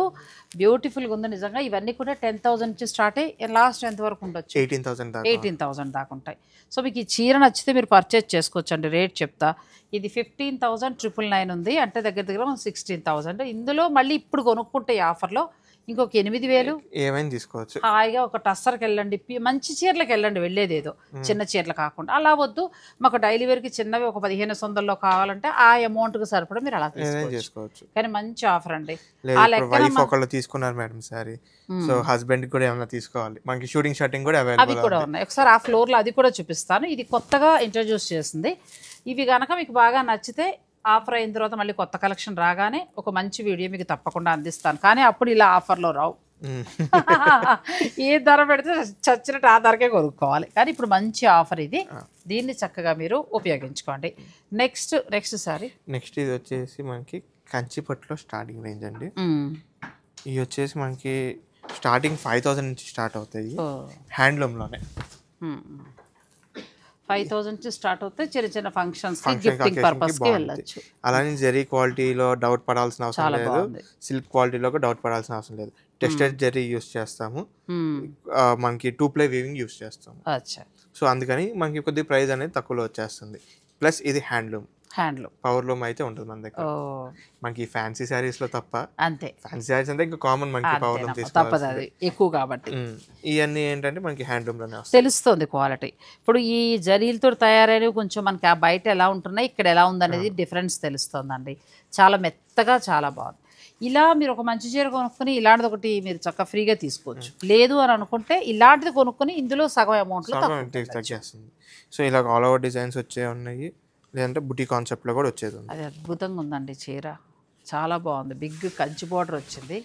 బ్యూటిఫుల్గా ఉంది నిజంగా. ఇవన్నీ కూడా 10,000 నుంచి స్టార్ట్ అయ్యి లాస్ట్ ఎంత వరకు ఉండొచ్చు? 18,000 దాకా ఉంటాయి. సో మీకు ఈ చీర నచ్చితే మీరు పర్చేజ్ చేసుకోవచ్చు అండి. రేట్ చెప్తా, ఇది 15,999 ఉంది, అంటే దగ్గర దగ్గర 16,000. ఇందులో మళ్ళీ ఇప్పుడు కొనుక్కుంటే ఈ ఆఫర్లో ఇంకొక 8,000 ఏమైనా తీసుకోవచ్చు. హాయిగా ఒక టస్సర్కి వెళ్ళండి, మంచి చీరలకు వెళ్ళండి, వెళ్ళేదేదో చిన్న చీరలు కాకుండా. అలా వద్దు, మాకు డైలీ వేర్కి చిన్నవి ఒక 1500లో కావాలంటే ఆ అమౌంట్కి సరిపడా మీరు అలా తీసుకోవచ్చు. కానీ మంచి ఆఫర్ అండి. ఒకళ్ళు తీసుకున్నారు మేడం సారీ, సో హస్బెండ్ కూడా ఏమైనా తీసుకోవాలి, మనకి షూటింగ్ షర్టింగ్ కూడా అవి కూడా ఉన్నాయి. ఒకసారి ఆ ఫ్లోర్లో అది కూడా చూపిస్తాను. ఇది కొత్తగా ఇంట్రడ్యూస్ చేసింది. ఇవి కనుక మీకు బాగా నచ్చితే ఆఫర్ అయిన తర్వాత మళ్ళీ కొత్త కలెక్షన్ రాగానే ఒక మంచి వీడియో మీకు తప్పకుండా అందిస్తాను. కానీ అప్పుడు ఇలా ఆఫర్లో రావు, ఏ ధర పెడితే చచ్చినట్టు ఆ ధరకే కొనుక్కోవాలి. కానీ ఇప్పుడు మంచి ఆఫర్ ఇది, దీన్ని చక్కగా మీరు ఉపయోగించుకోండి. నెక్స్ట్ సారీ, నెక్స్ట్ ఇది వచ్చేసి మనకి కంచిపట్టులో స్టార్టింగ్ రేంజ్ అండి. ఇవి వచ్చేసి మనకి స్టార్టింగ్ 5,000 నుంచి స్టార్ట్ అవుతాయి, హ్యాండ్లూమ్లోనే. 5,000 నుంచి స్టార్ట్ అవుతే చిన్న చిన్న ఫంక్షన్స్ గిఫ్టింగ్ పర్పస్ కి వెళ్ళొచ్చు. అలానే జరీ క్వాలిటీలో డౌట్ పడాల్సిన అవసరం లేదు, సిల్క్ క్వాలిటీలో డౌట్ పడాల్సిన అవసరం లేదు. టెక్స్టైల్ జరీ యూస్ చేస్తాము, మనకి 2 ప్లే వీవింగ్ యూస్ చేస్తాము. సో అందుకని మనకి కొద్ది ప్రైస్ అనేది తక్కువలో వచ్చేస్తుంది. ప్లస్ ఇది హ్యాండ్లూమ్ పవర్ లూమ్ అయితే ఉంటుంది మన దగ్గర. మనకి ఫ్యాన్సీ శారీస్ లో తప్ప, అంతే ఫ్యాన్సీ శారీస్ అంటే ఇంకా కామన్, మనకి పవర్ లూమ్ తీసుకోవాలి ఎక్కువ కాబట్టి. ఇవన్నీ ఏంటంటే మనకి హ్యాండ్లూమ్ లోనే తెలుస్తుంది క్వాలిటీ. ఇప్పుడు ఈ జరీలతో తయారైనవి కొంచెం మనకి ఆ బయట ఎలా ఉంటున్నాయి, ఇక్కడ ఎలా ఉందనేది డిఫరెన్స్ తెలుస్తుందండి. చాలా మెత్తగా చాలా బాగుంది. ఇలా మీరు ఒక మంచి చీర కొనుక్కొని ఇలాంటిది ఒకటి మీరు చక్కగా ఫ్రీగా తీసుకోవచ్చు. లేదు అని అనుకుంటే ఇలాంటిది కొనుక్కొని ఇందులో సగం అమౌంట్లో తగ్గేస్తుంది. సో ఇలా ఆల్ ఓవర్ డిజైన్స్ వచ్చే ఉన్నాయి, లేదంటే బుటీ కాన్సెప్ట్లో కూడా వచ్చేది. అది అద్భుతంగా ఉందండి చీర, చాలా బాగుంది. బిగ్ కంచి బార్డర్ వచ్చింది,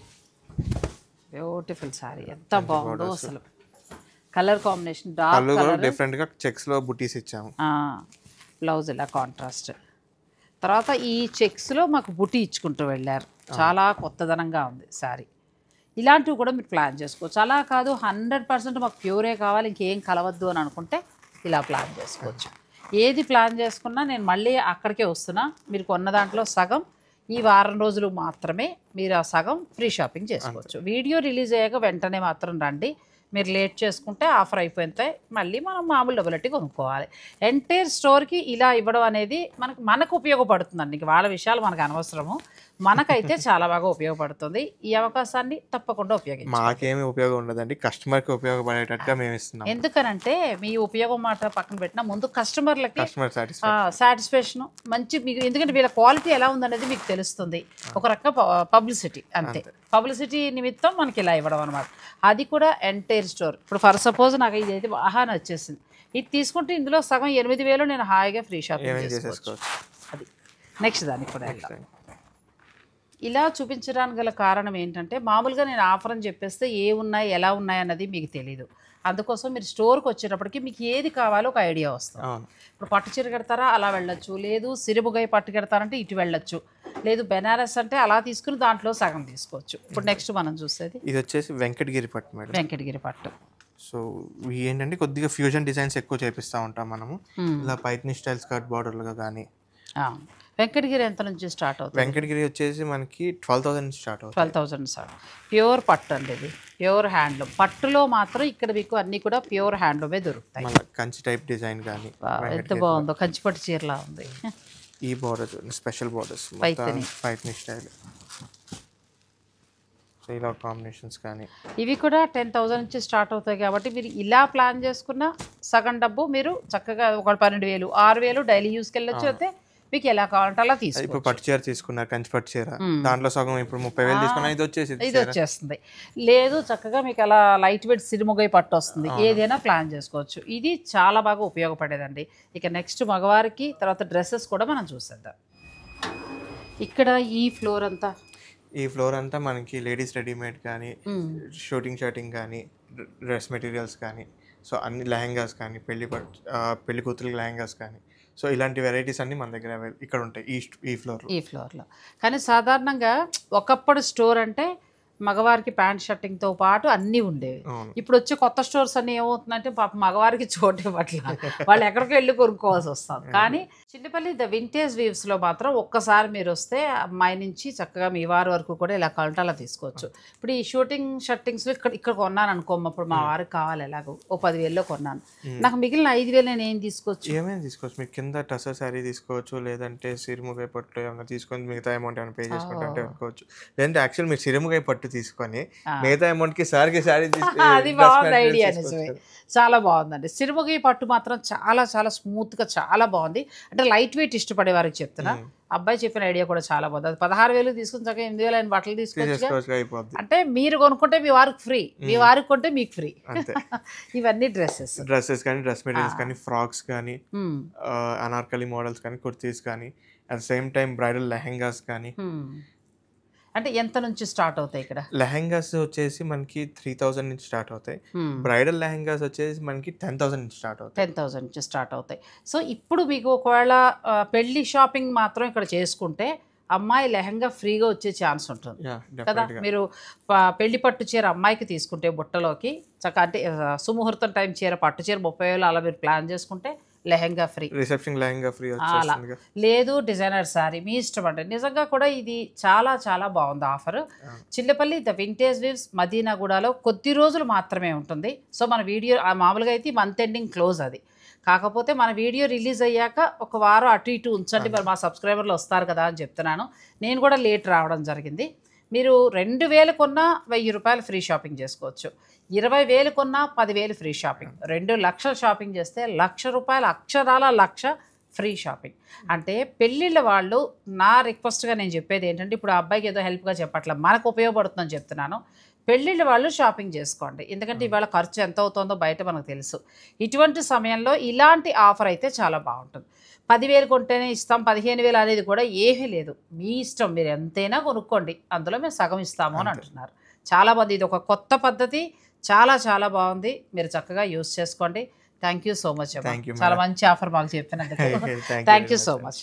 బ్యూటిఫుల్ సారీ, ఎంత బాగుందో అసలు. కలర్ కాంబినేషన్ డార్క్ కలర్, డిఫరెంట్గా చెక్స్లో బుటీస్ ఇచ్చాము. బ్లౌజ్ ఇలా కాంట్రాస్ట్, తర్వాత ఈ చెక్స్లో మాకు బుటీ ఇచ్చుకుంటూ వెళ్ళారు. చాలా కొత్తదనంగా ఉంది సారీ. ఇలాంటివి కూడా మీరు ప్లాన్ చేసుకోవచ్చు. అలా కాదు 100% మాకు ప్యూరే కావాలి ఇంకేం కలవద్దు అని అనుకుంటే ఇలా ప్లాన్ చేసుకోవచ్చు. ఏది ప్లాన్ చేసుకున్నా నేను మళ్ళీ అక్కడికే వస్తున్నా. మీరు కొన్న దాంట్లో సగం ఈ వారం రోజులు మాత్రమే మీరు ఆ సగం ఫ్రీ షాపింగ్ చేసుకోవచ్చు. వీడియో రిలీజ్ అయ్యాక వెంటనే మాత్రం రండి. మీరు లేట్ చేసుకుంటే ఆఫర్ అయిపోతే మళ్ళీ మనం మామూలు డబ్బులు పెట్టి కొనుక్కోవాలి. ఎంటైర్ స్టోర్కి ఇలా ఇవ్వడం అనేది మనకు ఉపయోగపడుతుందండి. ఇంక వాళ్ళ విషయాలు మనకు అనవసరము, మనకైతే చాలా బాగా ఉపయోగపడుతుంది. ఈ అవకాశాన్ని తప్పకుండా ఉపయోగించాలి. మాకేమీ ఉపయోగం ఉండదండి, కస్టమర్కి ఉపయోగపడేటట్టుగా మేము ఇస్తున్నాం. ఎందుకనంటే మీ ఉపయోగం మాట పక్కన పెట్టినా ముందు కస్టమర్లకి సాటిస్ఫాక్షన్ మంచి మీకు, ఎందుకంటే వీళ్ళ క్వాలిటీ ఎలా ఉందనేది మీకు తెలుస్తుంది. ఒక రకంగా పబ్లిసిటీ అంతే, పబ్లిసిటీ నిమిత్తం మనకి ఇలా ఇవ్వడం అనమాట. అది కూడా ఎంటైర్ స్టోర్. ఇప్పుడు ఫర్ సపోజ్ నాకు ఇది అయితే బాగా నచ్చేసింది, ఇది తీసుకుంటే ఇందులో సగం 8,000 నేను హాయిగా ఫ్రీ షాపింగ్ చేసుకోవచ్చు. అది నెక్స్ట్ దానికి కూడా ఇలా చూపించడానికి గల కారణం ఏంటంటే మామూలుగా నేను ఆఫర్ అని చెప్పేస్తే ఏ ఉన్నాయి ఎలా ఉన్నాయి అన్నది మీకు తెలీదు. అందుకోసం మీరు స్టోర్కి వచ్చేటప్పటికి మీకు ఏది కావాలో ఒక ఐడియా వస్తుంది. ఇప్పుడు పట్టు చీర కడతారా అలా వెళ్ళొచ్చు, లేదు సిరిముగై పట్టు కడతారంటే ఇటు వెళ్ళొచ్చు, లేదు బెనారస్ అంటే అలా తీసుకుని దాంట్లో సగం తీసుకోవచ్చు. ఇప్పుడు నెక్స్ట్ మనం చూసేది ఇది వచ్చేసి వెంకటగిరి పట్టు మేడం. వెంకటగిరి పట్టు. సో ఏంటంటే కొద్దిగా ఫ్యూజన్ డిజైన్స్ ఎక్కువ చేపిస్తూ ఉంటాం మనము. ఇలా పైథనీ స్టైల్ స్కర్ట్ బార్డర్లుగా కానీ. వెంకటగిరి ఎంత నుంచి స్టార్ట్ అవుతుంది? వెంకటగిరి వచ్చేసి మనకి 12,000 నుంచి స్టార్ట్ అవుతుంది. 12,000 స్టార్ట్. ప్యూర్ పట్టు అండి, ఇది ప్యూర్ హ్యాండ్లూమ్. పట్టులో మాత్రం ఇక్కడ మీకు అన్నీ కూడా ప్యూర్ హ్యాండ్లూమే దొరుకుతాయి. కంచి టైప్ డిజైన్ కానీ ఎంత బాగుందో, కంచి పట్టు చీరలా ఉంది. ఈ border special borders Paithani style, ఇలా కాంబినేషన్స్ కానీ ఇవి కూడా 10,000 నుంచి స్టార్ట్ అవుతాయి. కాబట్టి మీరు ఇలా ప్లాన్ చేసుకున్న సగం డబ్బు మీరు చక్కగా ఒక 12,000 6,000 డైలీ యూస్కి వెళ్ళొచ్చు. అయితే మీకు ఎలా కావాలంటే అలా తీసుకోవచ్చు. ఇప్పుడు పట్టు చీర తీసుకున్నారు, కంచి పట్టు చీర, దాంట్లో సగం ఇప్పుడు 30,000 తీసుకున్నా ఇది వచ్చేస్తుంది. లేదు చక్కగా మీకు అలా లైట్ వెయిట్ సిరిముగై పట్టు వస్తుంది, ఏదైనా ప్లాన్ చేసుకోవచ్చు. ఇది చాలా బాగా ఉపయోగపడేదండి. ఇక నెక్స్ట్ మగవారికి తర్వాత డ్రెస్సెస్ కూడా మనం చూసేద్దాం. ఇక్కడ ఈ ఫ్లోర్ అంతా మనకి లేడీస్ రెడీమేడ్ కానీ, షూటింగ్ షర్టింగ్ కానీ, డ్రెస్ మెటీరియల్స్ కానీ, సో అన్ని లెహంగాస్ కానీ, పెళ్లి కూతురికి లెహంగాస్ కానీ, సో ఇలాంటి వెరైటీస్ అన్ని మన దగ్గర ఇక్కడ ఉంటాయి ఈ ఫ్లోర్లో. కానీ సాధారణంగా ఒకప్పుడు స్టోర్ అంటే మగవారికి ప్యాంట్ షర్టింగ్తో పాటు అన్నీ ఉండేవి. ఇప్పుడు వచ్చే కొత్త స్టోర్స్ అన్ని ఏమవుతుందంటే పాప మగవారికి చోటు ఇవ్వట్ల, వాళ్ళు ఎక్కడికి వెళ్ళి కొనుక్కోవాల్సి వస్తుంది. కానీ చిన్నపల్లి ద వింటేజ్ వీవ్స్లో మాత్రం ఒక్కసారి మీరు వస్తే అమ్మాయి నుంచి చక్కగా మీ వారి వరకు కూడా ఇలా కల్టాలా తీసుకోవచ్చు. ఇప్పుడు ఈ షూటింగ్ షర్టింగ్స్లో ఇక్కడ కొన్నాను అనుకోమ్మ, ఇప్పుడు మా వారికి కావాలి ఎలాగో ఓ 10,000లో కొన్నాను, నాకు మిగిలిన 5,000 నేను ఏం తీసుకోవచ్చు? ఏమేమి తీసుకోవచ్చు, మీకు కింద టసర్ శారీ తీసుకోవచ్చు, లేదంటే సిరిముగై పట్టు ఏమైనా తీసుకొని మిగతా అమౌంట్ ఏమైనా పే చేసుకుంటే అనుకోవచ్చు. లేదంటే యాక్చువల్ మీరు సిరిముగై పట్టు తీసుకొని మిగతా అమౌంట్ కి సారీ అది బాగుంది ఐడియా, నిజమే చాలా బాగుందండి. సిరిముగై పట్టు మాత్రం చాలా చాలా స్మూత్ గా చాలా బాగుంది. అంటే లైట్ వెయిట్ ఇష్టపడే వారికి చెప్తున్నా, అబ్బాయి చెప్పిన ఐడియా కూడా చాలా బాగుంది. అది 16,000 తీసుకుని చక్కగా 8,000 అయిన బట్టలు తీసుకోవచ్చు. అంటే మీరు కొనుక్కుంటే మీ వారికి ఫ్రీ, మీ వారికి కొంటే మీకు ఫ్రీ. ఇవన్నీ డ్రెస్సెస్ కానీ, డ్రెస్ మెటీరియల్స్ కానీ, ఫ్రాక్స్ కానీ, అనార్కలి మోడల్స్ కానీ, కుర్తీస్ కానీ, at the same time bridal lehengas కానీ. అంటే ఎంత నుంచి స్టార్ట్ అవుతాయి? ఇక్కడ లెహంగాస్ వచ్చేసి మనకి 3,000 నుంచి స్టార్ట్ అవుతాయి. బ్రైడల్ లెహంగాస్ వచ్చేసి మనకి 10,000 నుంచి స్టార్ట్ అవుతాయి. 10,000 నుంచి స్టార్ట్ అవుతాయి. సో ఇప్పుడు మీకు ఒకవేళ పెళ్లి షాపింగ్ మాత్రం ఇక్కడ చేసుకుంటే అమ్మాయి లెహంగా ఫ్రీగా వచ్చే ఛాన్స్ ఉంటుంది కదా. మీరు పెళ్లి పట్టు చీర అమ్మాయికి తీసుకుంటే బుట్టలోకి చక్క, అంటే సుముహూర్తం టైం చీర పట్టు చీర 30,000 అలా మీరు ప్లాన్ చేసుకుంటే lehenga free, reception lehenga free, అలా లేదు డిజైనర్ సారీ మీ ఇష్టం. అంటే నిజంగా కూడా ఇది చాలా చాలా బాగుంది offer. Chillapalli the vintage weaves మదీనాగూడలో కొద్ది రోజులు మాత్రమే ఉంటుంది. సో మన వీడియో మామూలుగా అయితే మంత్ ఎండింగ్ క్లోజ్, అది కాకపోతే మన వీడియో రిలీజ్ అయ్యాక ఒక వారం అటు ఇటు ఉంచండి, మరి మా సబ్స్క్రైబర్లు వస్తారు కదా అని చెప్తున్నాను. నేను కూడా లేట్ రావడం జరిగింది. మీరు 2,000 కొన్నా 1,000 రూపాయలు ఫ్రీ షాపింగ్ చేసుకోవచ్చు, 20,000 కొన్నా 10,000 ఫ్రీ షాపింగ్, 2 లక్షలు షాపింగ్ చేస్తే 1,00,000 రూపాయలు అక్షరాల 1,00,000 ఫ్రీ షాపింగ్. అంటే పెళ్ళిళ్ళ వాళ్ళు నా రిక్వెస్ట్గా నేను చెప్పేది ఏంటంటే, ఇప్పుడు ఆ అబ్బాయికి ఏదో హెల్ప్గా చెప్పట్లేదు, మనకు ఉపయోగపడుతుందని చెప్తున్నాను. పెళ్ళిళ్ళ వాళ్ళు షాపింగ్ చేసుకోండి, ఎందుకంటే ఇవాళ ఖర్చు ఎంత అవుతుందో బయట మనకు తెలుసు. ఇటువంటి సమయంలో ఇలాంటి ఆఫర్ అయితే చాలా బాగుంటుంది. 10,000 కొంటేనే ఇస్తాం, 15,000 అనేది కూడా ఏమీ లేదు, మీ ఇష్టం, మీరు ఎంతైనా కొనుక్కోండి, అందులో మేము సగం ఇస్తాము అని అంటున్నారు చాలామంది. ఇది ఒక కొత్త పద్ధతి, చాలా చాలా బాగుంది, మీరు చక్కగా యూస్ చేసుకోండి. థ్యాంక్ యూ సో మచ్, చాలా మంచి ఆఫర్ మాకు చెప్పినందుకు. Thank you so much.